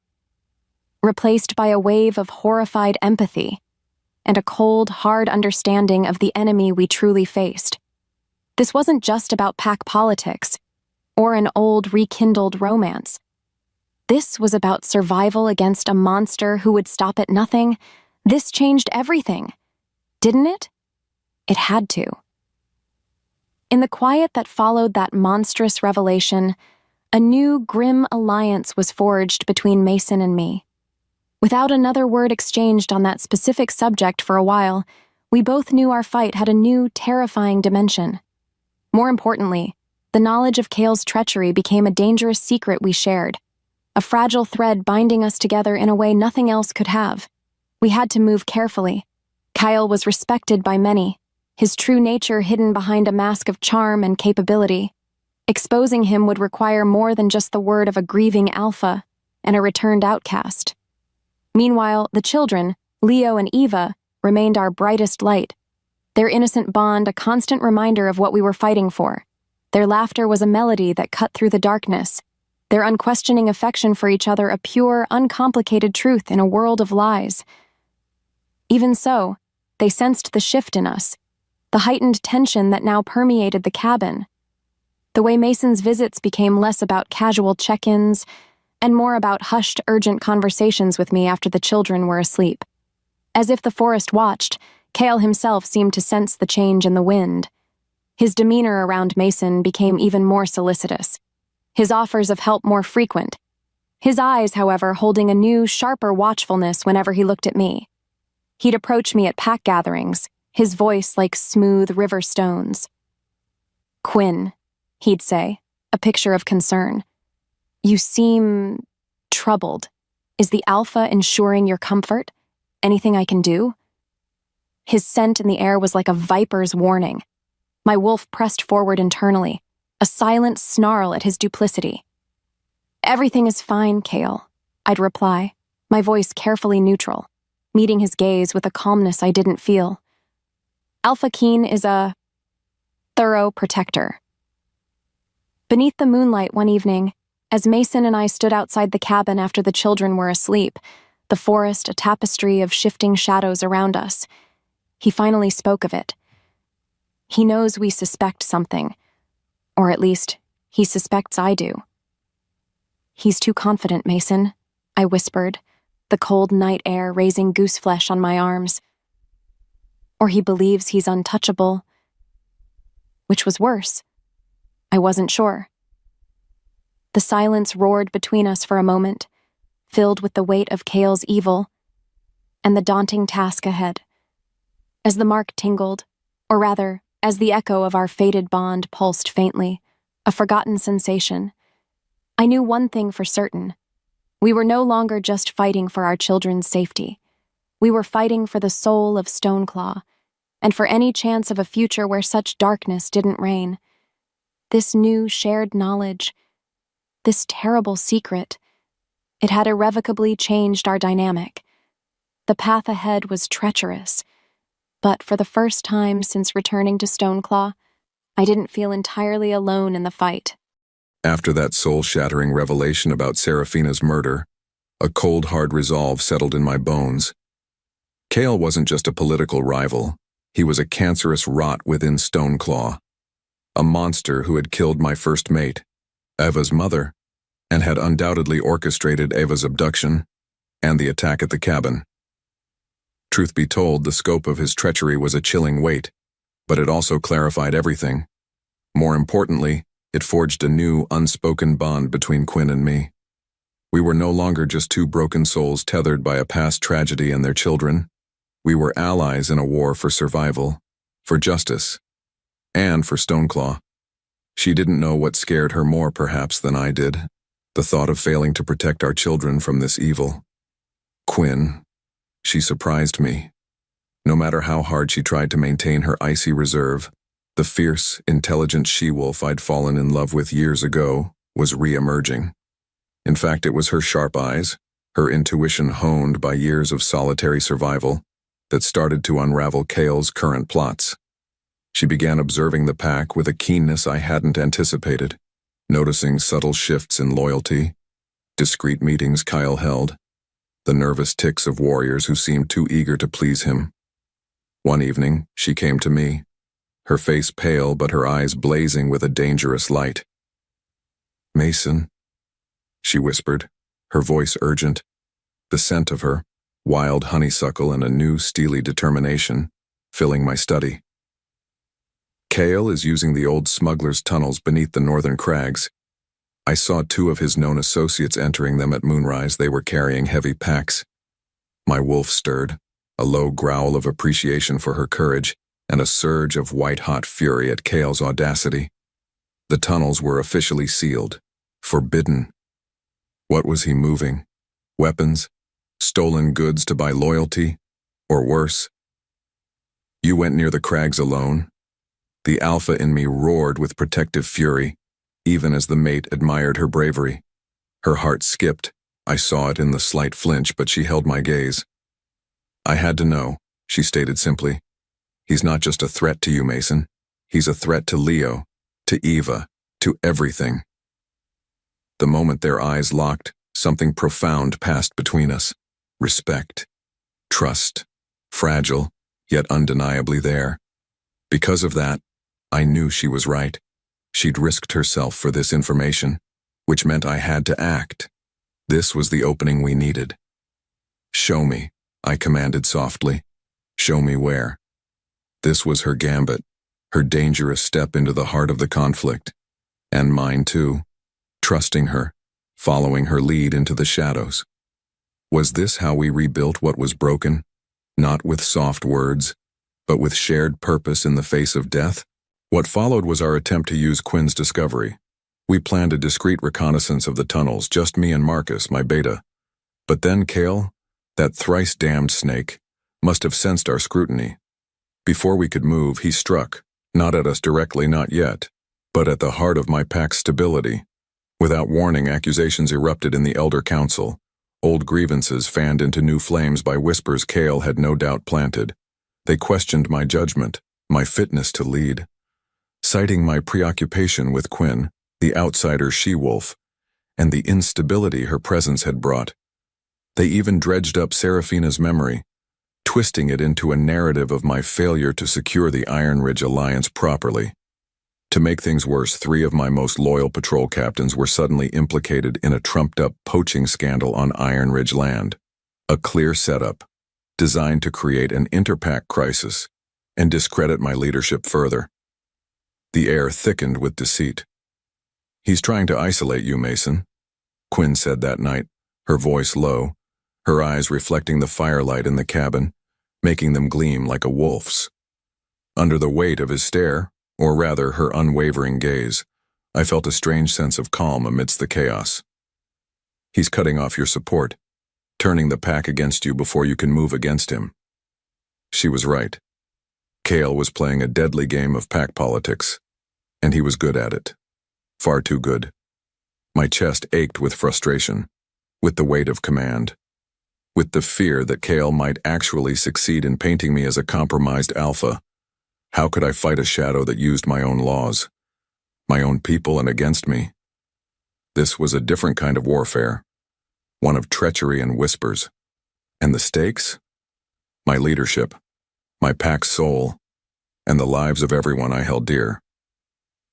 replaced by a wave of horrified empathy and a cold, hard understanding of the enemy we truly faced. This wasn't just about pack politics or an old, rekindled romance. This was about survival against a monster who would stop at nothing. This changed everything, didn't it? It had to. In the quiet that followed that monstrous revelation, a new, grim alliance was forged between Mason and me. Without another word exchanged on that specific subject for a while, we both knew our fight had a new, terrifying dimension. More importantly, the knowledge of Kale's treachery became a dangerous secret we shared, a fragile thread binding us together in a way nothing else could have. We had to move carefully. Kyle was respected by many, his true nature hidden behind a mask of charm and capability. Exposing him would require more than just the word of a grieving alpha and a returned outcast. Meanwhile, the children, Leo and Eva, remained our brightest light. Their innocent bond a constant reminder of what we were fighting for. Their laughter was a melody that cut through the darkness. Their unquestioning affection for each other a pure, uncomplicated truth in a world of lies. Even so, they sensed the shift in us, the heightened tension that now permeated the cabin. The way Mason's visits became less about casual check-ins and more about hushed, urgent conversations with me after the children were asleep. As if the forest watched, Kale himself seemed to sense the change in the wind. His demeanor around Mason became even more solicitous, his offers of help more frequent. His eyes, however, holding a new, sharper watchfulness whenever he looked at me. He'd approach me at pack gatherings, his voice like smooth river stones. "Quinn," he'd say, a picture of concern. "You seem troubled. Is the Alpha ensuring your comfort? Anything I can do?" His scent in the air was like a viper's warning. My wolf pressed forward internally, a silent snarl at his duplicity. "Everything is fine, Kale," I'd reply, my voice carefully neutral, meeting his gaze with a calmness I didn't feel. Alpha Keen is a thorough protector. Beneath the moonlight one evening, as Mason and I stood outside the cabin after the children were asleep, the forest a tapestry of shifting shadows around us, he finally spoke of it. He knows we suspect something, or at least, he suspects I do. "He's too confident, Mason," I whispered, the cold night air raising goose flesh on my arms. "Or he believes he's untouchable." Which was worse? I wasn't sure. The silence roared between us for a moment, filled with the weight of Kale's evil and the daunting task ahead. As the mark tingled, or rather, as the echo of our fated bond pulsed faintly, a forgotten sensation, I knew one thing for certain. We were no longer just fighting for our children's safety. We were fighting for the soul of Stoneclaw, and for any chance of a future where such darkness didn't reign. This new shared knowledge, this terrible secret, it had irrevocably changed our dynamic. The path ahead was treacherous, but for the first time since returning to Stoneclaw, I didn't feel entirely alone in the fight. After that soul-shattering revelation about Seraphina's murder, a cold, hard resolve settled in my bones. Kale wasn't just a political rival. He was a cancerous rot within Stoneclaw, a monster who had killed my first mate, Eva's mother, and had undoubtedly orchestrated Eva's abduction and the attack at the cabin. Truth be told, the scope of his treachery was a chilling weight, but it also clarified everything. More importantly, it forged a new, unspoken bond between Quinn and me. We were no longer just two broken souls tethered by a past tragedy and their children. We were allies in a war for survival, for justice, and for Stoneclaw. She didn't know what scared her more, perhaps, than I did. The thought of failing to protect our children from this evil. Quinn, she surprised me. No matter how hard she tried to maintain her icy reserve, the fierce, intelligent she-wolf I'd fallen in love with years ago was re-emerging. In fact, it was her sharp eyes, her intuition honed by years of solitary survival, that started to unravel Kale's current plots. She began observing the pack with a keenness I hadn't anticipated, noticing subtle shifts in loyalty, discreet meetings Kyle held, the nervous tics of warriors who seemed too eager to please him. One evening, she came to me, her face pale but her eyes blazing with a dangerous light. "Mason," she whispered, her voice urgent, the scent of her, wild honeysuckle and a new steely determination, filling my study. "Kale is using the old smuggler's tunnels beneath the northern crags. I saw 2 of his known associates entering them at moonrise. They were carrying heavy packs." My wolf stirred, a low growl of appreciation for her courage, and a surge of white-hot fury at Kale's audacity. The tunnels were officially sealed, forbidden. What was he moving? Weapons? Stolen goods to buy loyalty? Or worse? "You went near the crags alone?" The alpha in me roared with protective fury, even as the mate admired her bravery. Her heart skipped. I saw it in the slight flinch, but she held my gaze. "I had to know," she stated simply. "He's not just a threat to you, Mason. He's a threat to Leo, to Eva, to everything." The moment their eyes locked, something profound passed between us. Respect. Trust. Fragile, yet undeniably there. Because of that, I knew she was right. She'd risked herself for this information, which meant I had to act. This was the opening we needed. "Show me," I commanded softly. "Show me where." This was her gambit, her dangerous step into the heart of the conflict. And mine too. Trusting her, following her lead into the shadows. Was this how we rebuilt what was broken? Not with soft words, but with shared purpose in the face of death? What followed was our attempt to use Quinn's discovery. We planned a discreet reconnaissance of the tunnels, just me and Marcus, my beta. But then Kale, that thrice-damned snake, must have sensed our scrutiny. Before we could move, he struck, not at us directly, not yet, but at the heart of my pact's stability. Without warning, accusations erupted in the Elder Council, old grievances fanned into new flames by whispers Kale had no doubt planted. They questioned my judgment, my fitness to lead, citing my preoccupation with Quinn, the outsider she-wolf, and the instability her presence had brought. They even dredged up Seraphina's memory, twisting it into a narrative of my failure to secure the Iron Ridge Alliance properly. To make things worse, 3 of my most loyal patrol captains were suddenly implicated in a trumped-up poaching scandal on Iron Ridge land. A clear setup, designed to create an interpact crisis and discredit my leadership further. The air thickened with deceit. "He's trying to isolate you, Mason," Quinn said that night, her voice low, her eyes reflecting the firelight in the cabin, making them gleam like a wolf's. Under the weight of his stare, or rather her unwavering gaze, I felt a strange sense of calm amidst the chaos. "He's cutting off your support, turning the pack against you before you can move against him." She was right. Kale was playing a deadly game of pack politics, and he was good at it. Far too good. My chest ached with frustration, with the weight of command, with the fear that Kale might actually succeed in painting me as a compromised alpha. How could I fight a shadow that used my own laws, my own people, and against me? This was a different kind of warfare, one of treachery and whispers. And the stakes? My leadership, my pack's soul, and the lives of everyone I held dear.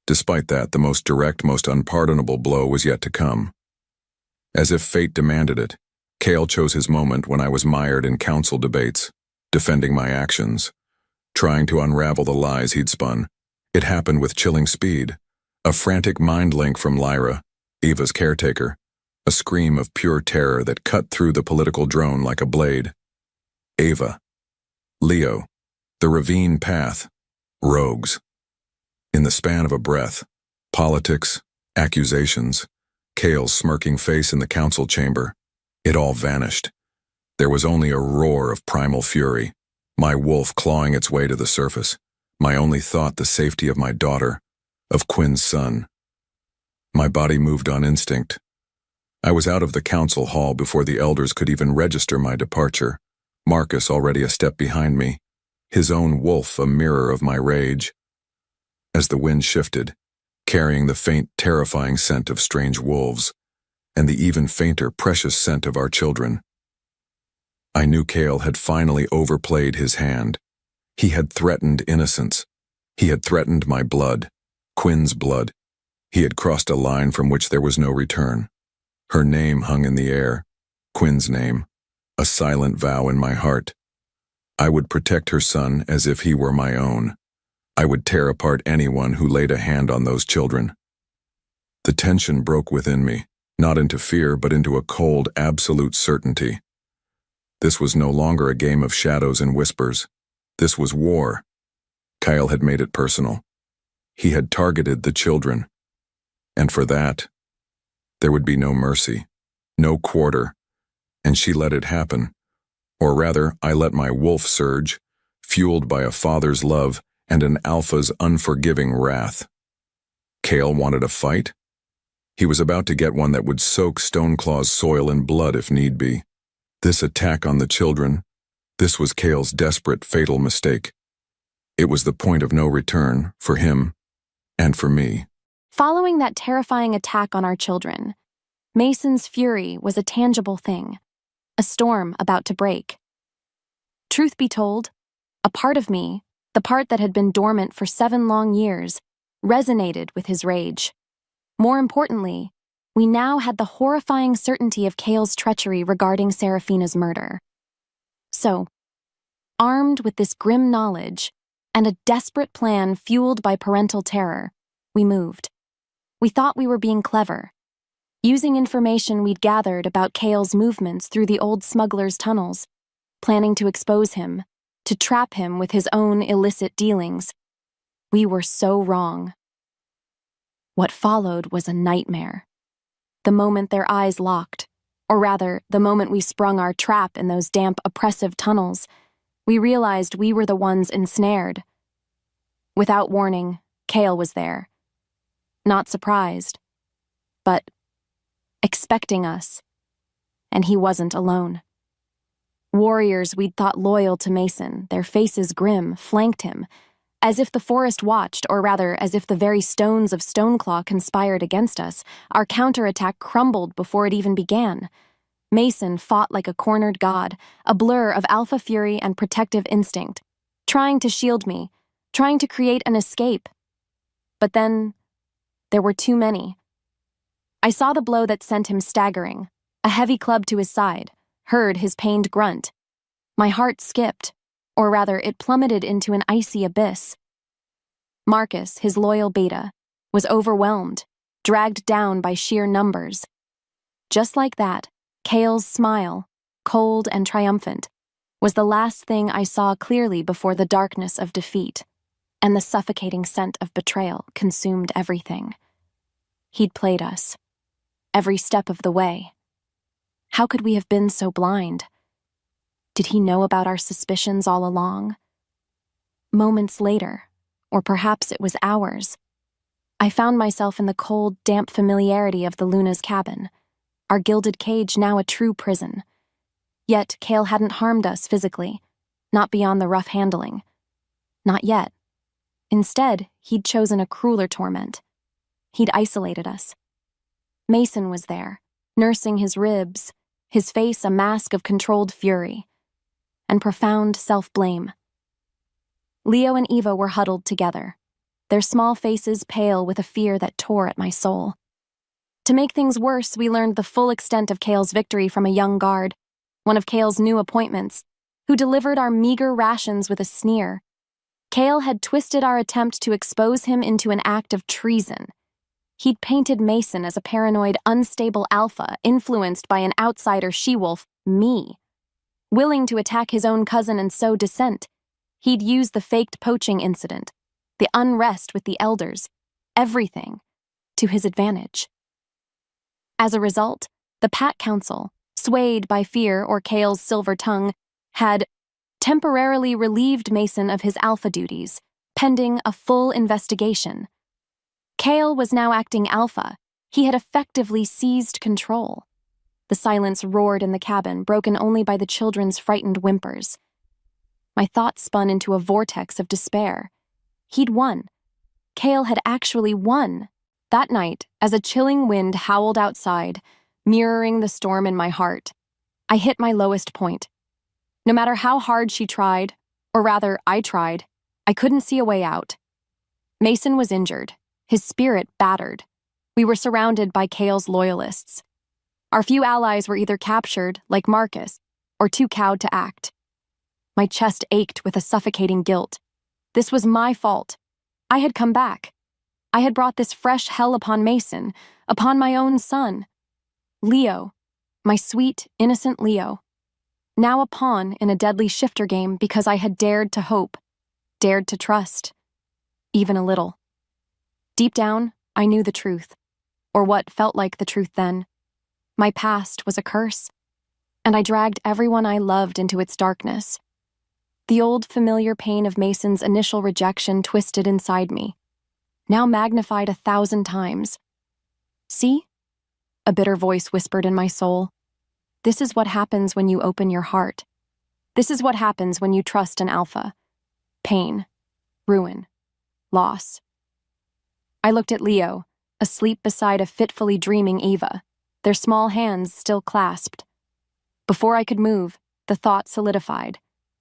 Despite that, the most direct, most unpardonable blow was yet to come. As if fate demanded it, Kale chose his moment when I was mired in council debates, defending my actions, trying to unravel the lies he'd spun. It happened with chilling speed. A frantic mind link from Lyra, Eva's caretaker, a scream of pure terror that cut through the political drone like a blade. Ava, Leo, the ravine path, rogues. In the span of a breath, politics, accusations, Kale's smirking face in the council chamber, it all vanished. There was only a roar of primal fury, my wolf clawing its way to the surface, my only thought the safety of my daughter, of Quinn's son. My body moved on instinct. I was out of the council hall before the elders could even register my departure, Marcus already a step behind me, his own wolf a mirror of my rage. As the wind shifted, carrying the faint, terrifying scent of strange wolves, and the even fainter, precious scent of our children, I knew Kale had finally overplayed his hand. He had threatened innocence. He had threatened my blood, Quinn's blood. He had crossed a line from which there was no return. Her name hung in the air, Quinn's name, a silent vow in my heart. I would protect her son as if he were my own. I would tear apart anyone who laid a hand on those children. The tension broke within me, not into fear but into a cold, absolute certainty. This was no longer a game of shadows and whispers. This was war. Kyle had made it personal. He had targeted the children. And for that, there would be no mercy, no quarter, and she let it happen. Or rather, I let my wolf surge, fueled by a father's love and an alpha's unforgiving wrath. Kale wanted a fight? He was about to get one that would soak Stoneclaw's soil in blood if need be. This attack on the children, this was Kale's desperate, fatal mistake. It was the point of no return for him and for me. Following that terrifying attack on our children, Mason's fury was a tangible thing, a storm about to break. Truth be told, a part of me, the part that had been dormant for 7 long years, resonated with his rage. More importantly, we now had the horrifying certainty of Kale's treachery regarding Seraphina's murder. So, armed with this grim knowledge and a desperate plan fueled by parental terror, we moved. We thought we were being clever, using information we'd gathered about Kale's movements through the old smuggler's tunnels, planning to expose him, to trap him with his own illicit dealings. We were so wrong. What followed was a nightmare. The moment their eyes locked, or rather, the moment we sprung our trap in those damp, oppressive tunnels, we realized we were the ones ensnared. Without warning, Kale was there. Not surprised, but expecting us. And he wasn't alone. Warriors we'd thought loyal to Mason, their faces grim, flanked him, as if the forest watched, or rather, as if the very stones of Stoneclaw conspired against us. Our counterattack crumbled before it even began. Mason fought like a cornered god, a blur of alpha fury and protective instinct, trying to shield me, trying to create an escape. But then, there were too many. I saw the blow that sent him staggering, a heavy club to his side, heard his pained grunt. My heart skipped, or rather, it plummeted into an icy abyss. Marcus, his loyal beta, was overwhelmed, dragged down by sheer numbers. Just like that, Kale's smile, cold and triumphant, was the last thing I saw clearly before the darkness of defeat, and the suffocating scent of betrayal consumed everything. He'd played us, every step of the way. How could we have been so blind? Did he know about our suspicions all along? Moments later, or perhaps it was hours, I found myself in the cold, damp familiarity of the Luna's cabin, our gilded cage now a true prison. Yet Kale hadn't harmed us physically, not beyond the rough handling. Not yet. Instead, he'd chosen a crueler torment. He'd isolated us. Mason was there, nursing his ribs, his face a mask of controlled fury and profound self-blame. Leo and Eva were huddled together, their small faces pale with a fear that tore at my soul. To make things worse, we learned the full extent of Kale's victory from a young guard, one of Kale's new appointments, who delivered our meager rations with a sneer. Kale had twisted our attempt to expose him into an act of treason. He'd painted Mason as a paranoid, unstable alpha influenced by an outsider she-wolf, me. Willing to attack his own cousin and sow dissent, he'd used the faked poaching incident, the unrest with the elders, everything, to his advantage. As a result, the Pact Council, swayed by fear or Kale's silver tongue, had temporarily relieved Mason of his alpha duties, pending a full investigation. Kale was now acting alpha. He had effectively seized control. The silence roared in the cabin, broken only by the children's frightened whimpers. My thoughts spun into a vortex of despair. He'd won. Kale had actually won. That night, as a chilling wind howled outside, mirroring the storm in my heart, I hit my lowest point. No matter how hard she tried, or rather, I tried, I couldn't see a way out. Mason was injured, his spirit battered. We were surrounded by Kale's loyalists. Our few allies were either captured, like Marcus, or too cowed to act. My chest ached with a suffocating guilt. This was my fault. I had come back. I had brought this fresh hell upon Mason, upon my own son. Leo, my sweet, innocent Leo. Now a pawn in a deadly shifter game because I had dared to hope, dared to trust, even a little. Deep down, I knew the truth, or what felt like the truth then. My past was a curse, and I dragged everyone I loved into its darkness. The old familiar pain of Mason's initial rejection twisted inside me, now magnified 1,000 times. See? A bitter voice whispered in my soul. This is what happens when you open your heart. This is what happens when you trust an alpha. Pain, ruin, loss. I looked at Leo, asleep beside a fitfully dreaming Eva, their small hands still clasped. Before I could move, the thought solidified,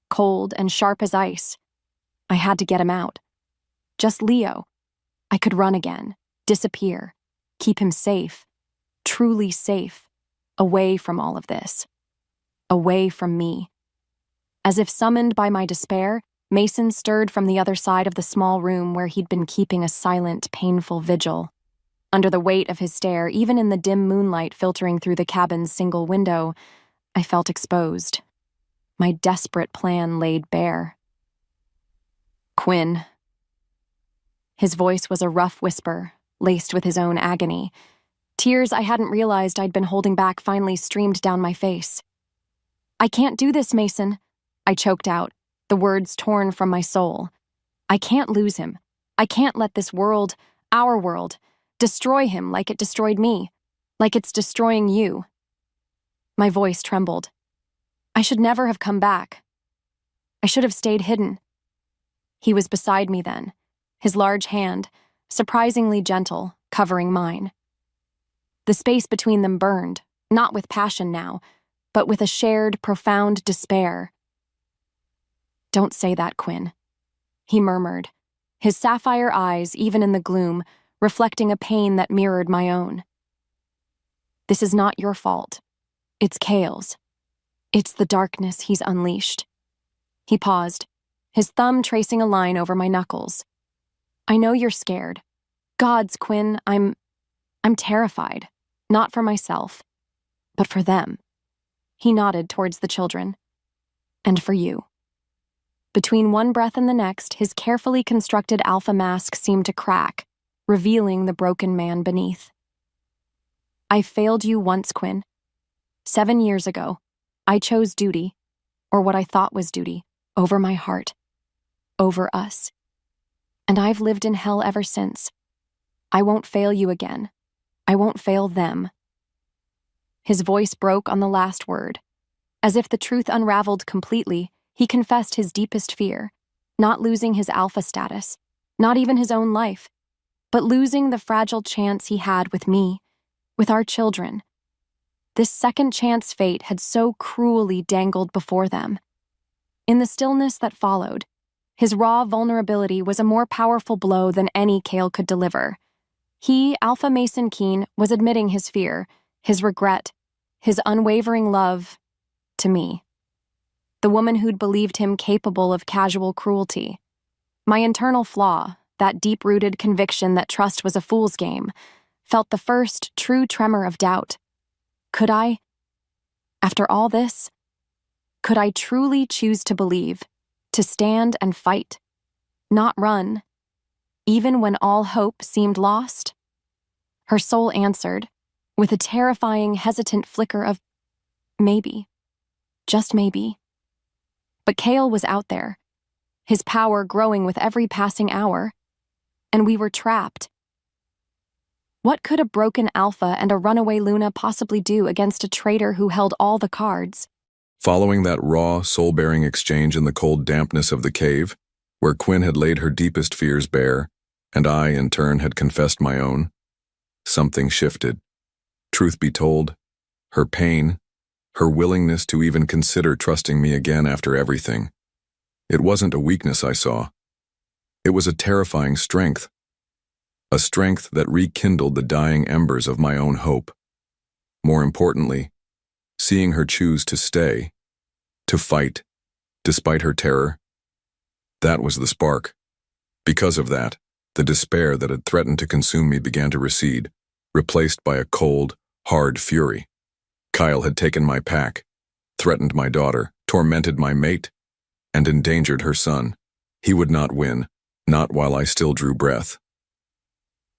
cold and sharp as ice. I had to get him out. Just Leo. I could run again, disappear, keep him safe, truly safe, away from all of this, away from me. As if summoned by my despair, Mason stirred from the other side of the small room where he'd been keeping a silent, painful vigil. Under the weight of his stare, even in the dim moonlight filtering through the cabin's single window, I felt exposed. My desperate plan laid bare. Quinn. His voice was a rough whisper, laced with his own agony. Tears I hadn't realized I'd been holding back finally streamed down my face. I can't do this, Mason, I choked out, the words torn from my soul. I can't lose him. I can't let this world, our world, destroy him like it destroyed me, like it's destroying you. My voice trembled. I should never have come back. I should have stayed hidden. He was beside me then, his large hand, surprisingly gentle, covering mine. The space between them burned, not with passion now, but with a shared, profound despair. Don't say that, Quinn, he murmured, his sapphire eyes, even in the gloom, reflecting a pain that mirrored my own. This is not your fault. It's Kale's. It's the darkness he's unleashed. He paused, his thumb tracing a line over my knuckles. I know you're scared. Gods, Quinn, I'm terrified. Not for myself, but for them. He nodded towards the children. And for you. Between one breath and the next, his carefully constructed alpha mask seemed to crack, revealing the broken man beneath. I failed you once, Quinn. 7 years ago, I chose duty, or what I thought was duty, over my heart, over us. And I've lived in hell ever since. I won't fail you again. I won't fail them. His voice broke on the last word. As if the truth unraveled completely, he confessed his deepest fear, not losing his alpha status, not even his own life, but losing the fragile chance he had with me, with our children. This second chance fate had so cruelly dangled before them. In the stillness that followed, his raw vulnerability was a more powerful blow than any Kale could deliver. He, Alpha Mason Keen, was admitting his fear, his regret, his unwavering love to me. The woman who'd believed him capable of casual cruelty. My internal flaw, that deep-rooted conviction that trust was a fool's game, felt the first true tremor of doubt. Could I, after all this, could I truly choose to believe, to stand and fight, not run, even when all hope seemed lost? Her soul answered, with a terrifying, hesitant flicker of maybe, just maybe. But Kale was out there, his power growing with every passing hour, and we were trapped. What could a broken Alpha and a runaway Luna possibly do against a traitor who held all the cards? Following that raw, soul-bearing exchange in the cold dampness of the cave, where Quinn had laid her deepest fears bare, and I, in turn, had confessed my own, something shifted. Truth be told, her pain, Her willingness to even consider trusting me again after everything. It wasn't a weakness I saw. It was a terrifying strength. A strength that rekindled the dying embers of my own hope. More importantly, seeing her choose to stay, to fight, despite her terror, that was the spark. Because of that, the despair that had threatened to consume me began to recede, replaced by a cold, hard fury. Kyle had taken my pack, threatened my daughter, tormented my mate, and endangered her son. He would not win, not while I still drew breath.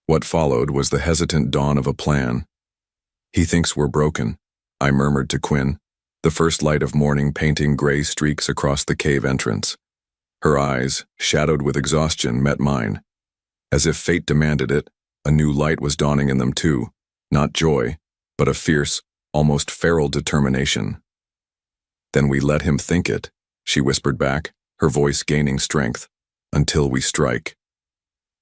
What followed was the hesitant dawn of a plan. "He thinks we're broken," I murmured to Quinn, the first light of morning painting gray streaks across the cave entrance. Her eyes, shadowed with exhaustion, met mine. As if fate demanded it, a new light was dawning in them too, not joy, but a fierce, almost feral determination. "Then we let him think it," she whispered back, her voice gaining strength, "until we strike."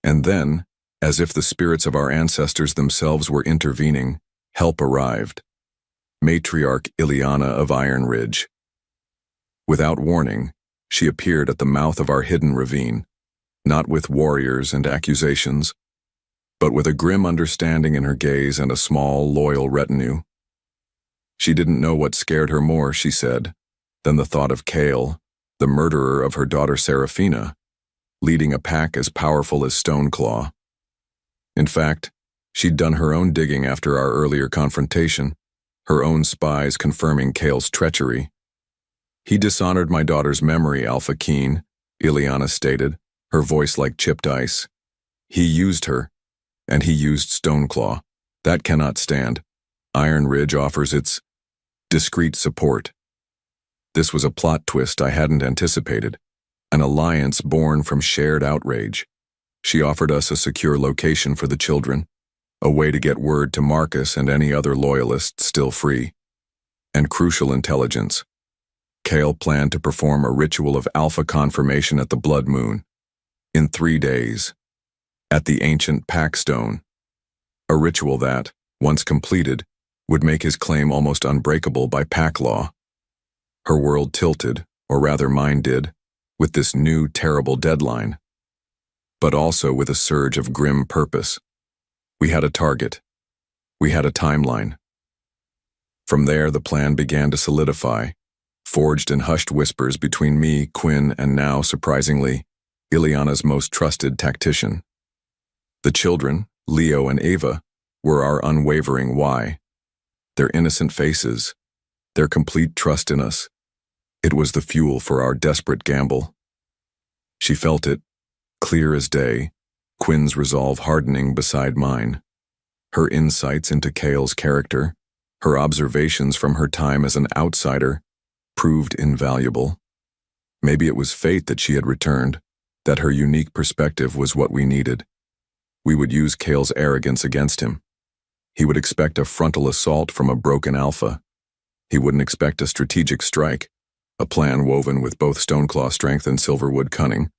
And then, as if the spirits of our ancestors themselves were intervening, help arrived. Matriarch Ileana of Iron Ridge. Without warning, she appeared at the mouth of our hidden ravine, not with warriors and accusations, but with a grim understanding in her gaze and a small, loyal retinue. She didn't know what scared her more, she said, than the thought of Kale, the murderer of her daughter Seraphina, leading a pack as powerful as Stoneclaw. In fact, she'd done her own digging after our earlier confrontation, her own spies confirming Kale's treachery. "He dishonored my daughter's memory, Alpha Keen," Ileana stated, her voice like chipped ice. "He used her, and he used Stoneclaw. That cannot stand. Iron Ridge offers its discreet support." This was a plot twist I hadn't anticipated, an alliance born from shared outrage. She offered us a secure location for the children, a way to get word to Marcus and any other loyalists still free, and crucial intelligence. Kale planned to perform a ritual of alpha confirmation at the blood moon, in 3 days, at the ancient pack stone, a ritual that, once completed, would make his claim almost unbreakable by pack law. Her world tilted, or rather mine did, with this new terrible deadline, but also with a surge of grim purpose. We had a target. We had a timeline. From there, the plan began to solidify, forged in hushed whispers between me, Quinn, and now, surprisingly, Ileana's most trusted tactician. The children, Leo and Ava, were our unwavering why. Their innocent faces, their complete trust in us. It was the fuel for our desperate gamble. She felt it, clear as day, Quinn's resolve hardening beside mine. Her insights into Kale's character, her observations from her time as an outsider, proved invaluable. Maybe it was fate that she had returned, that her unique perspective was what we needed. We would use Kale's arrogance against him. He would expect a frontal assault from a broken alpha. He wouldn't expect a strategic strike, a plan woven with both Stoneclaw strength and Silverwood cunning,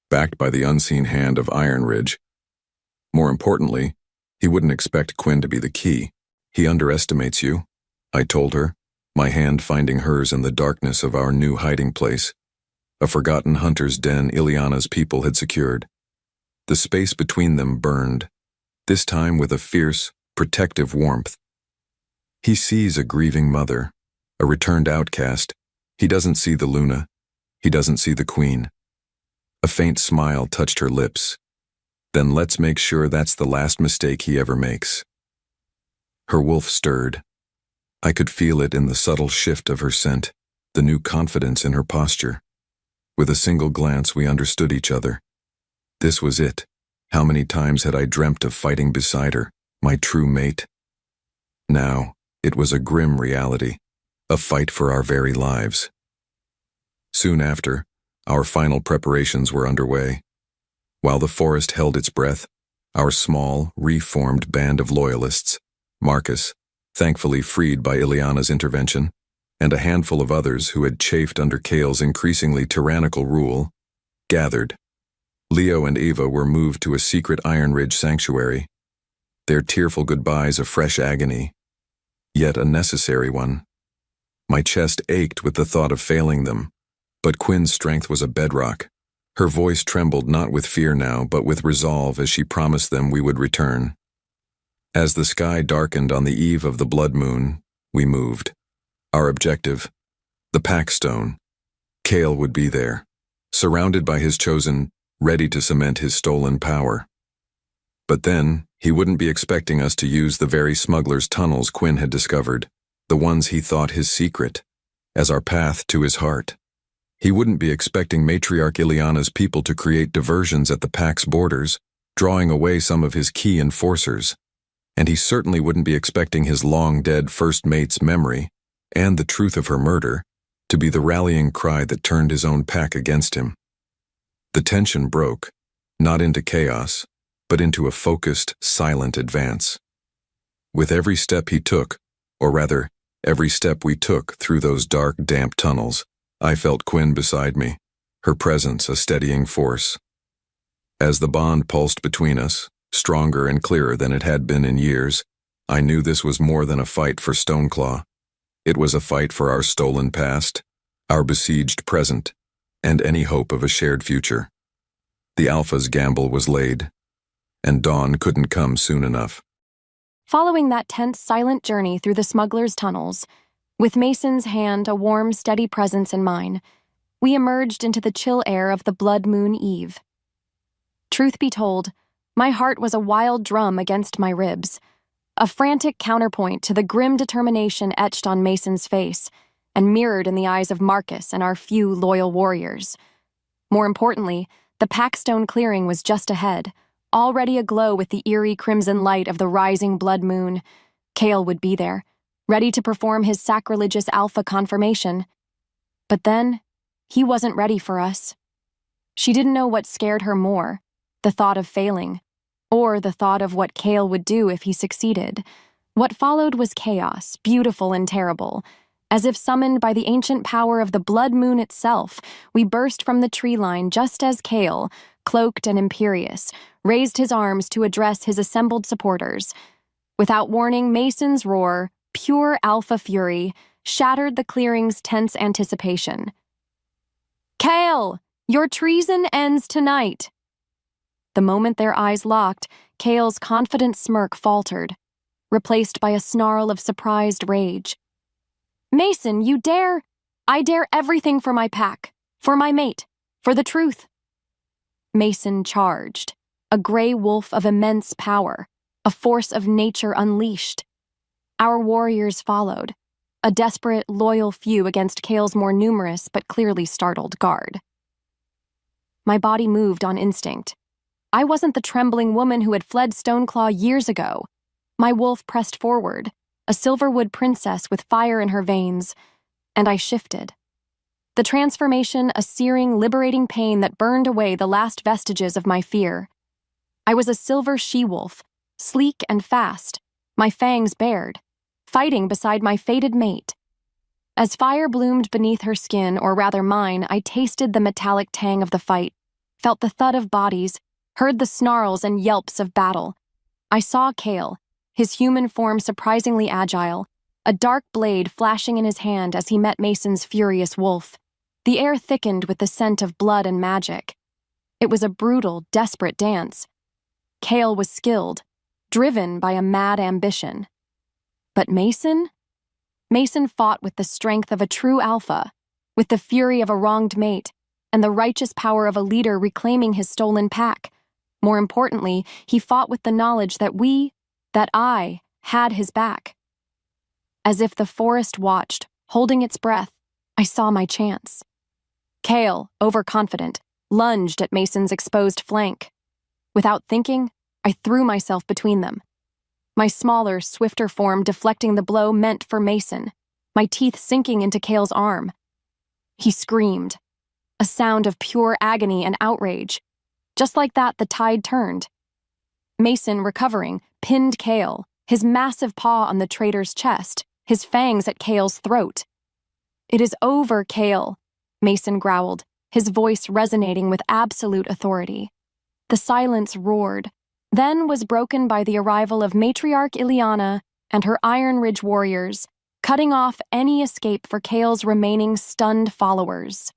backed by the unseen hand of Iron Ridge. More importantly, he wouldn't expect Quinn to be the key. "He underestimates you," I told her, my hand finding hers in the darkness of our new hiding place, a forgotten hunter's den Ileana's people had secured. The space between them burned, this time with a fierce, protective warmth. "He sees a grieving mother, a returned outcast. He doesn't see the Luna. He doesn't see the Queen." A faint smile touched her lips. "Then let's make sure that's the last mistake he ever makes." Her wolf stirred. I could feel it in the subtle shift of her scent, the new confidence in her posture. With a single glance, we understood each other. This was it. How many times had I dreamt of fighting beside her, my true mate? Now, it was a grim reality, a fight for our very lives. Soon after, our final preparations were underway. While the forest held its breath, our small, reformed band of loyalists, Marcus, thankfully freed by Ileana's intervention, and a handful of others who had chafed under Kale's increasingly tyrannical rule, gathered. Leo and Ava were moved to a secret Iron Ridge sanctuary, their tearful goodbyes a fresh agony, yet a necessary one. My chest ached with the thought of failing them, but Quinn's strength was a bedrock. Her voice trembled not with fear now, but with resolve as she promised them we would return. As the sky darkened on the eve of the blood moon, we moved. Our objective, the pact stone. Kale would be there, surrounded by his chosen, ready to cement his stolen power. But then, he wouldn't be expecting us to use the very smuggler's tunnels Quinn had discovered, the ones he thought his secret, as our path to his heart. He wouldn't be expecting matriarch Ileana's people to create diversions at the pact's borders, drawing away some of his key enforcers. And he certainly wouldn't be expecting his long-dead first mate's memory, and the truth of her murder, to be the rallying cry that turned his own pack against him. The tension broke, not into chaos, but into a focused, silent advance. With every step he took, or rather, every step we took through those dark, damp tunnels, I felt Quinn beside me, her presence a steadying force. As the bond pulsed between us, stronger and clearer than it had been in years, I knew this was more than a fight for Stoneclaw. It was a fight for our stolen past, our besieged present, and any hope of a shared future. The Alpha's gamble was laid, and dawn couldn't come soon enough. Following that tense, silent journey through the smuggler's tunnels, with Mason's hand a warm, steady presence in mine, we emerged into the chill air of the blood moon eve. Truth be told, my heart was a wild drum against my ribs, a frantic counterpoint to the grim determination etched on Mason's face and mirrored in the eyes of Marcus and our few loyal warriors. More importantly, the Packstone clearing was just ahead, already aglow with the eerie crimson light of the rising blood moon. Kale would be there, ready to perform his sacrilegious alpha confirmation. But then, he wasn't ready for us. She didn't know what scared her more, the thought of failing, or the thought of what Kale would do if he succeeded. What followed was chaos, beautiful and terrible. As if summoned by the ancient power of the blood moon itself, we burst from the tree line just as Kale, cloaked and imperious, raised his arms to address his assembled supporters. Without warning, Mason's roar, pure alpha fury, shattered the clearing's tense anticipation. "Kale, your treason ends tonight." The moment their eyes locked, Kale's confident smirk faltered, replaced by a snarl of surprised rage. "Mason, you dare—" "I dare everything for my pack, for my mate, for the truth." Mason charged, a gray wolf of immense power, a force of nature unleashed. Our warriors followed, a desperate, loyal few against Kale's more numerous but clearly startled guard. My body moved on instinct. I wasn't the trembling woman who had fled Stoneclaw years ago. My wolf pressed forward, a silverwood princess with fire in her veins, and I shifted. The transformation, a searing, liberating pain that burned away the last vestiges of my fear. I was a silver she-wolf, sleek and fast, my fangs bared, fighting beside my fated mate. As fire bloomed beneath her skin, or rather mine, I tasted the metallic tang of the fight, felt the thud of bodies, heard the snarls and yelps of battle. I saw Kale, his human form surprisingly agile, a dark blade flashing in his hand as he met Mason's furious wolf. The air thickened with the scent of blood and magic. It was a brutal, desperate dance. Kale was skilled, driven by a mad ambition. But Mason? Mason fought with the strength of a true alpha, with the fury of a wronged mate, and the righteous power of a leader reclaiming his stolen pack. More importantly, he fought with the knowledge that I, had his back. As if the forest watched, holding its breath, I saw my chance. Kale, overconfident, lunged at Mason's exposed flank. Without thinking, I threw myself between them. My smaller, swifter form deflecting the blow meant for Mason, my teeth sinking into Kale's arm. He screamed, a sound of pure agony and outrage. Just like that, the tide turned. Mason, recovering, pinned Kale, his massive paw on the traitor's chest, his fangs at Kale's throat. "It is over, Kale," Mason growled, his voice resonating with absolute authority. The silence roared, then was broken by the arrival of matriarch Ileana and her Iron Ridge warriors, cutting off any escape for Kale's remaining stunned followers.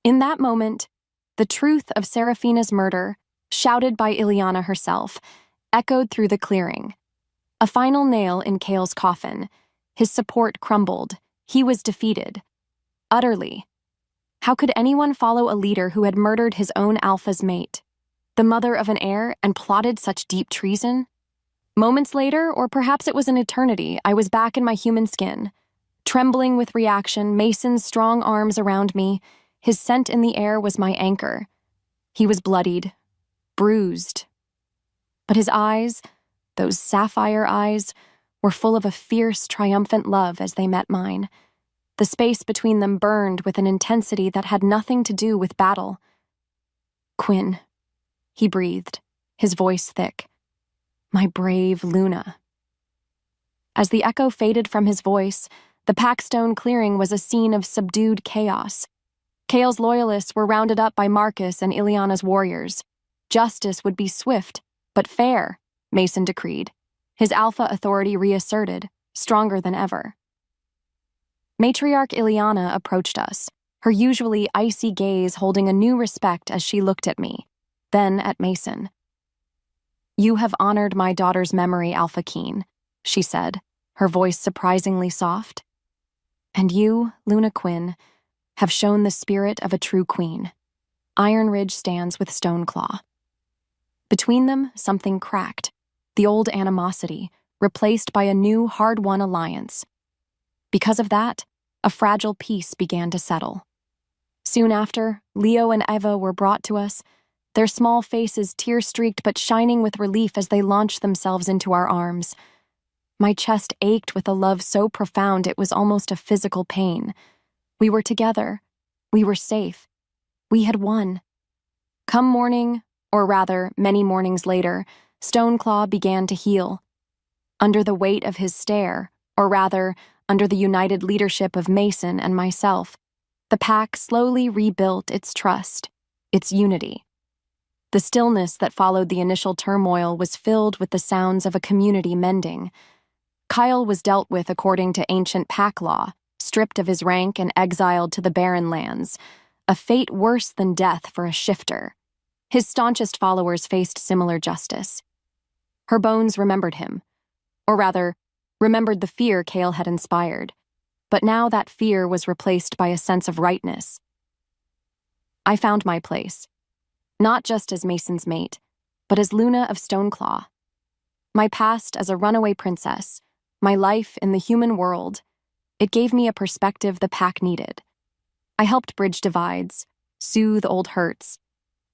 In that moment, the truth of Seraphina's murder, shouted by Ileana herself, echoed through the clearing. A final nail in Kale's coffin. His support crumbled. He was defeated. Utterly. How could anyone follow a leader who had murdered his own Alpha's mate, the mother of an heir, and plotted such deep treason? Moments later, or perhaps it was an eternity, I was back in my human skin. Trembling with reaction, Mason's strong arms around me, his scent in the air was my anchor. He was bloodied, bruised. But his eyes, those sapphire eyes, were full of a fierce, triumphant love as they met mine. The space between them burned with an intensity that had nothing to do with battle. "Quinn," he breathed, his voice thick. "My brave Luna." As the echo faded from his voice, the Packstone clearing was a scene of subdued chaos. Kale's loyalists were rounded up by Marcus and Ileana's warriors. Justice would be swift, but fair, Mason decreed, his Alpha authority reasserted, stronger than ever. Matriarch Ileana approached us, her usually icy gaze holding a new respect as she looked at me, then at Mason. "You have honored my daughter's memory, Alpha Keen," she said, her voice surprisingly soft. "And you, Luna Quinn, have shown the spirit of a true queen. Iron Ridge stands with Stoneclaw." Between them, something cracked, the old animosity, replaced by a new, hard-won alliance. Because of that, a fragile peace began to settle. Soon after, Leo and Eva were brought to us, their small faces tear-streaked but shining with relief as they launched themselves into our arms. My chest ached with a love so profound it was almost a physical pain. We were together. We were safe. We had won. Come morning, or rather, many mornings later, Stoneclaw began to heal. Under the weight of his stare, or rather, under the united leadership of Mason and myself, the pack slowly rebuilt its trust, its unity. The stillness that followed the initial turmoil was filled with the sounds of a community mending. Kyle was dealt with according to ancient pack law, stripped of his rank and exiled to the barren lands, a fate worse than death for a shifter. His staunchest followers faced similar justice. Her bones remembered him, or rather, remembered the fear Kale had inspired, but now that fear was replaced by a sense of rightness. I found my place, not just as Mason's mate, but as Luna of Stoneclaw. My past as a runaway princess, my life in the human world, it gave me a perspective the pack needed. I helped bridge divides, soothe old hurts,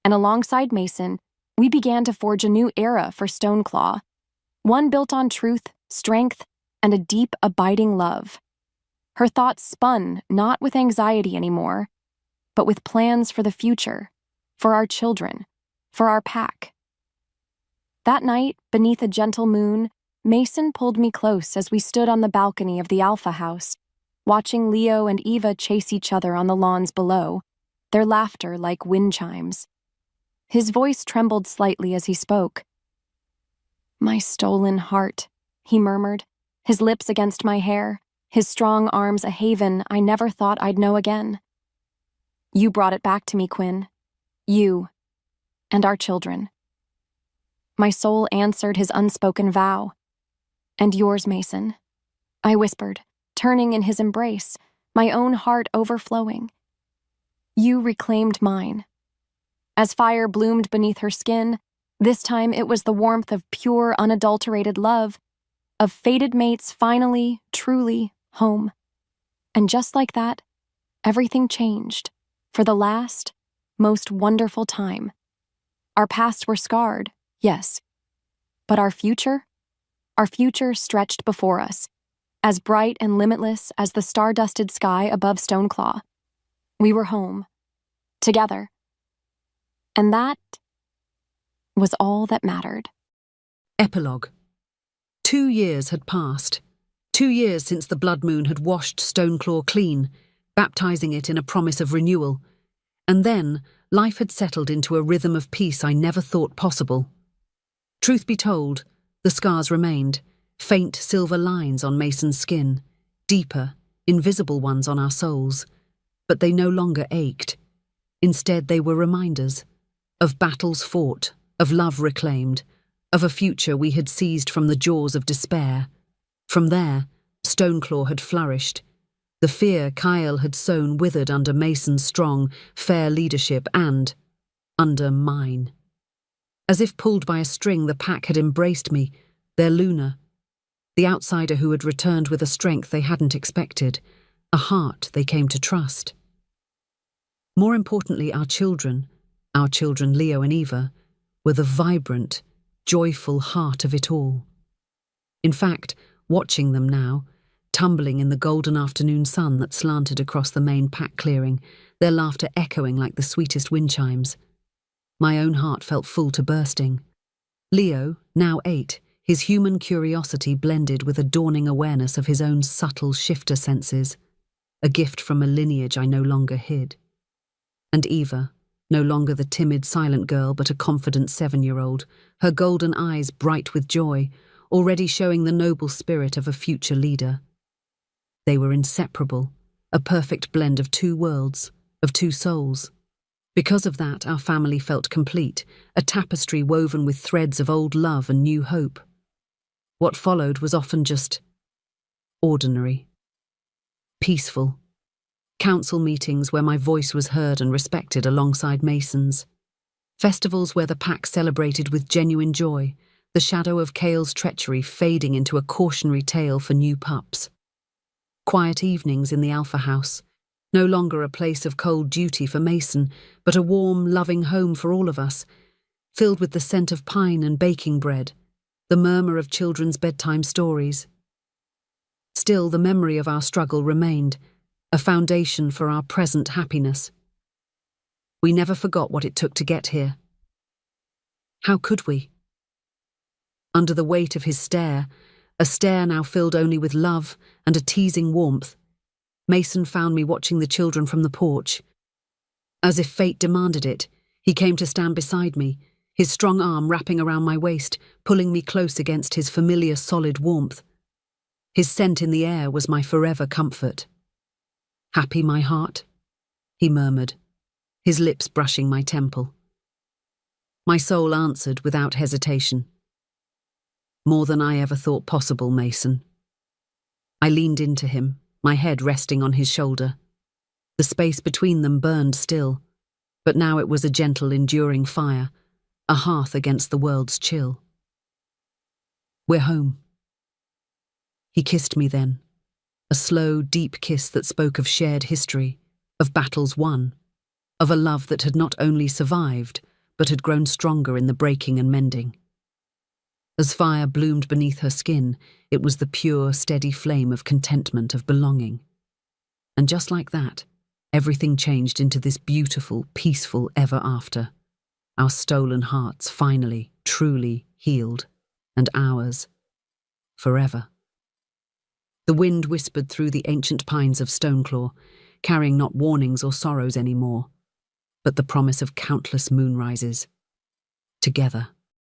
and alongside Mason, we began to forge a new era for Stoneclaw, one built on truth, strength, and a deep, abiding love. Her thoughts spun not with anxiety anymore, but with plans for the future, for our children, for our pack. That night, beneath a gentle moon, Mason pulled me close as we stood on the balcony of the Alpha house, watching Leo and Eva chase each other on the lawns below, their laughter like wind chimes. His voice trembled slightly as he spoke. "My stolen heart," he murmured, his lips against my hair, his strong arms a haven I never thought I'd know again. "You brought it back to me, Quinn. You. And our children." My soul answered his unspoken vow. "And yours, Mason," I whispered, turning in his embrace, my own heart overflowing. "You reclaimed mine." As fire bloomed beneath her skin, this time it was the warmth of pure, unadulterated love, of fated mates finally, truly, home. And just like that, everything changed, for the last, most wonderful time. Our pasts were scarred, yes, but our future stretched before us, as bright and limitless as the star-dusted sky above Stoneclaw. We were home, together. And that was all that mattered. Epilogue. 2 years had passed. 2 years since the blood moon had washed Stoneclaw clean, baptizing it in a promise of renewal. And then, life had settled into a rhythm of peace I never thought possible. Truth be told, the scars remained, faint silver lines on Mason's skin, deeper, invisible ones on our souls, but they no longer ached. Instead, they were reminders of battles fought, of love reclaimed, of a future we had seized from the jaws of despair. From there, Stoneclaw had flourished. The fear Kyle had sown withered under Mason's strong, fair leadership and under mine. As if pulled by a string, the pack had embraced me, their Lunar, the outsider who had returned with a strength they hadn't expected, a heart they came to trust. More importantly, our children Leo and Eva, were the vibrant, joyful heart of it all. In fact, watching them now, tumbling in the golden afternoon sun that slanted across the main pack clearing, their laughter echoing like the sweetest wind chimes, my own heart felt full to bursting. Leo, now 8, his human curiosity blended with a dawning awareness of his own subtle shifter senses, a gift from a lineage I no longer hid. And Eva, no longer the timid, silent girl, but a confident 7-year-old, her golden eyes bright with joy, already showing the noble spirit of a future leader. They were inseparable, a perfect blend of 2 worlds, of 2 souls. Because of that, our family felt complete, a tapestry woven with threads of old love and new hope. What followed was often just ordinary, peaceful. Council meetings where my voice was heard and respected alongside Mason's. Festivals where the pack celebrated with genuine joy, the shadow of Kale's treachery fading into a cautionary tale for new pups. Quiet evenings in the Alpha house, no longer a place of cold duty for Mason, but a warm, loving home for all of us, filled with the scent of pine and baking bread, the murmur of children's bedtime stories. Still, the memory of our struggle remained, a foundation for our present happiness. We never forgot what it took to get here. How could we? Under the weight of his stare, a stare now filled only with love and a teasing warmth, Mason found me watching the children from the porch. As if fate demanded it, he came to stand beside me, his strong arm wrapping around my waist, pulling me close against his familiar solid warmth. His scent in the air was my forever comfort. "Happy, my heart?" he murmured, his lips brushing my temple. My soul answered without hesitation. "More than I ever thought possible, Mason." I leaned into him, my head resting on his shoulder. The space between them burned still, but now it was a gentle, enduring fire, a hearth against the world's chill. "We're home." He kissed me then, a slow, deep kiss that spoke of shared history, of battles won, of a love that had not only survived, but had grown stronger in the breaking and mending. As fire bloomed beneath her skin, it was the pure, steady flame of contentment, of belonging. And just like that, everything changed into this beautiful, peaceful ever after. Our stolen hearts finally, truly healed, and ours, forever. The wind whispered through the ancient pines of Stoneclaw, carrying not warnings or sorrows anymore, but the promise of countless moonrises. Together.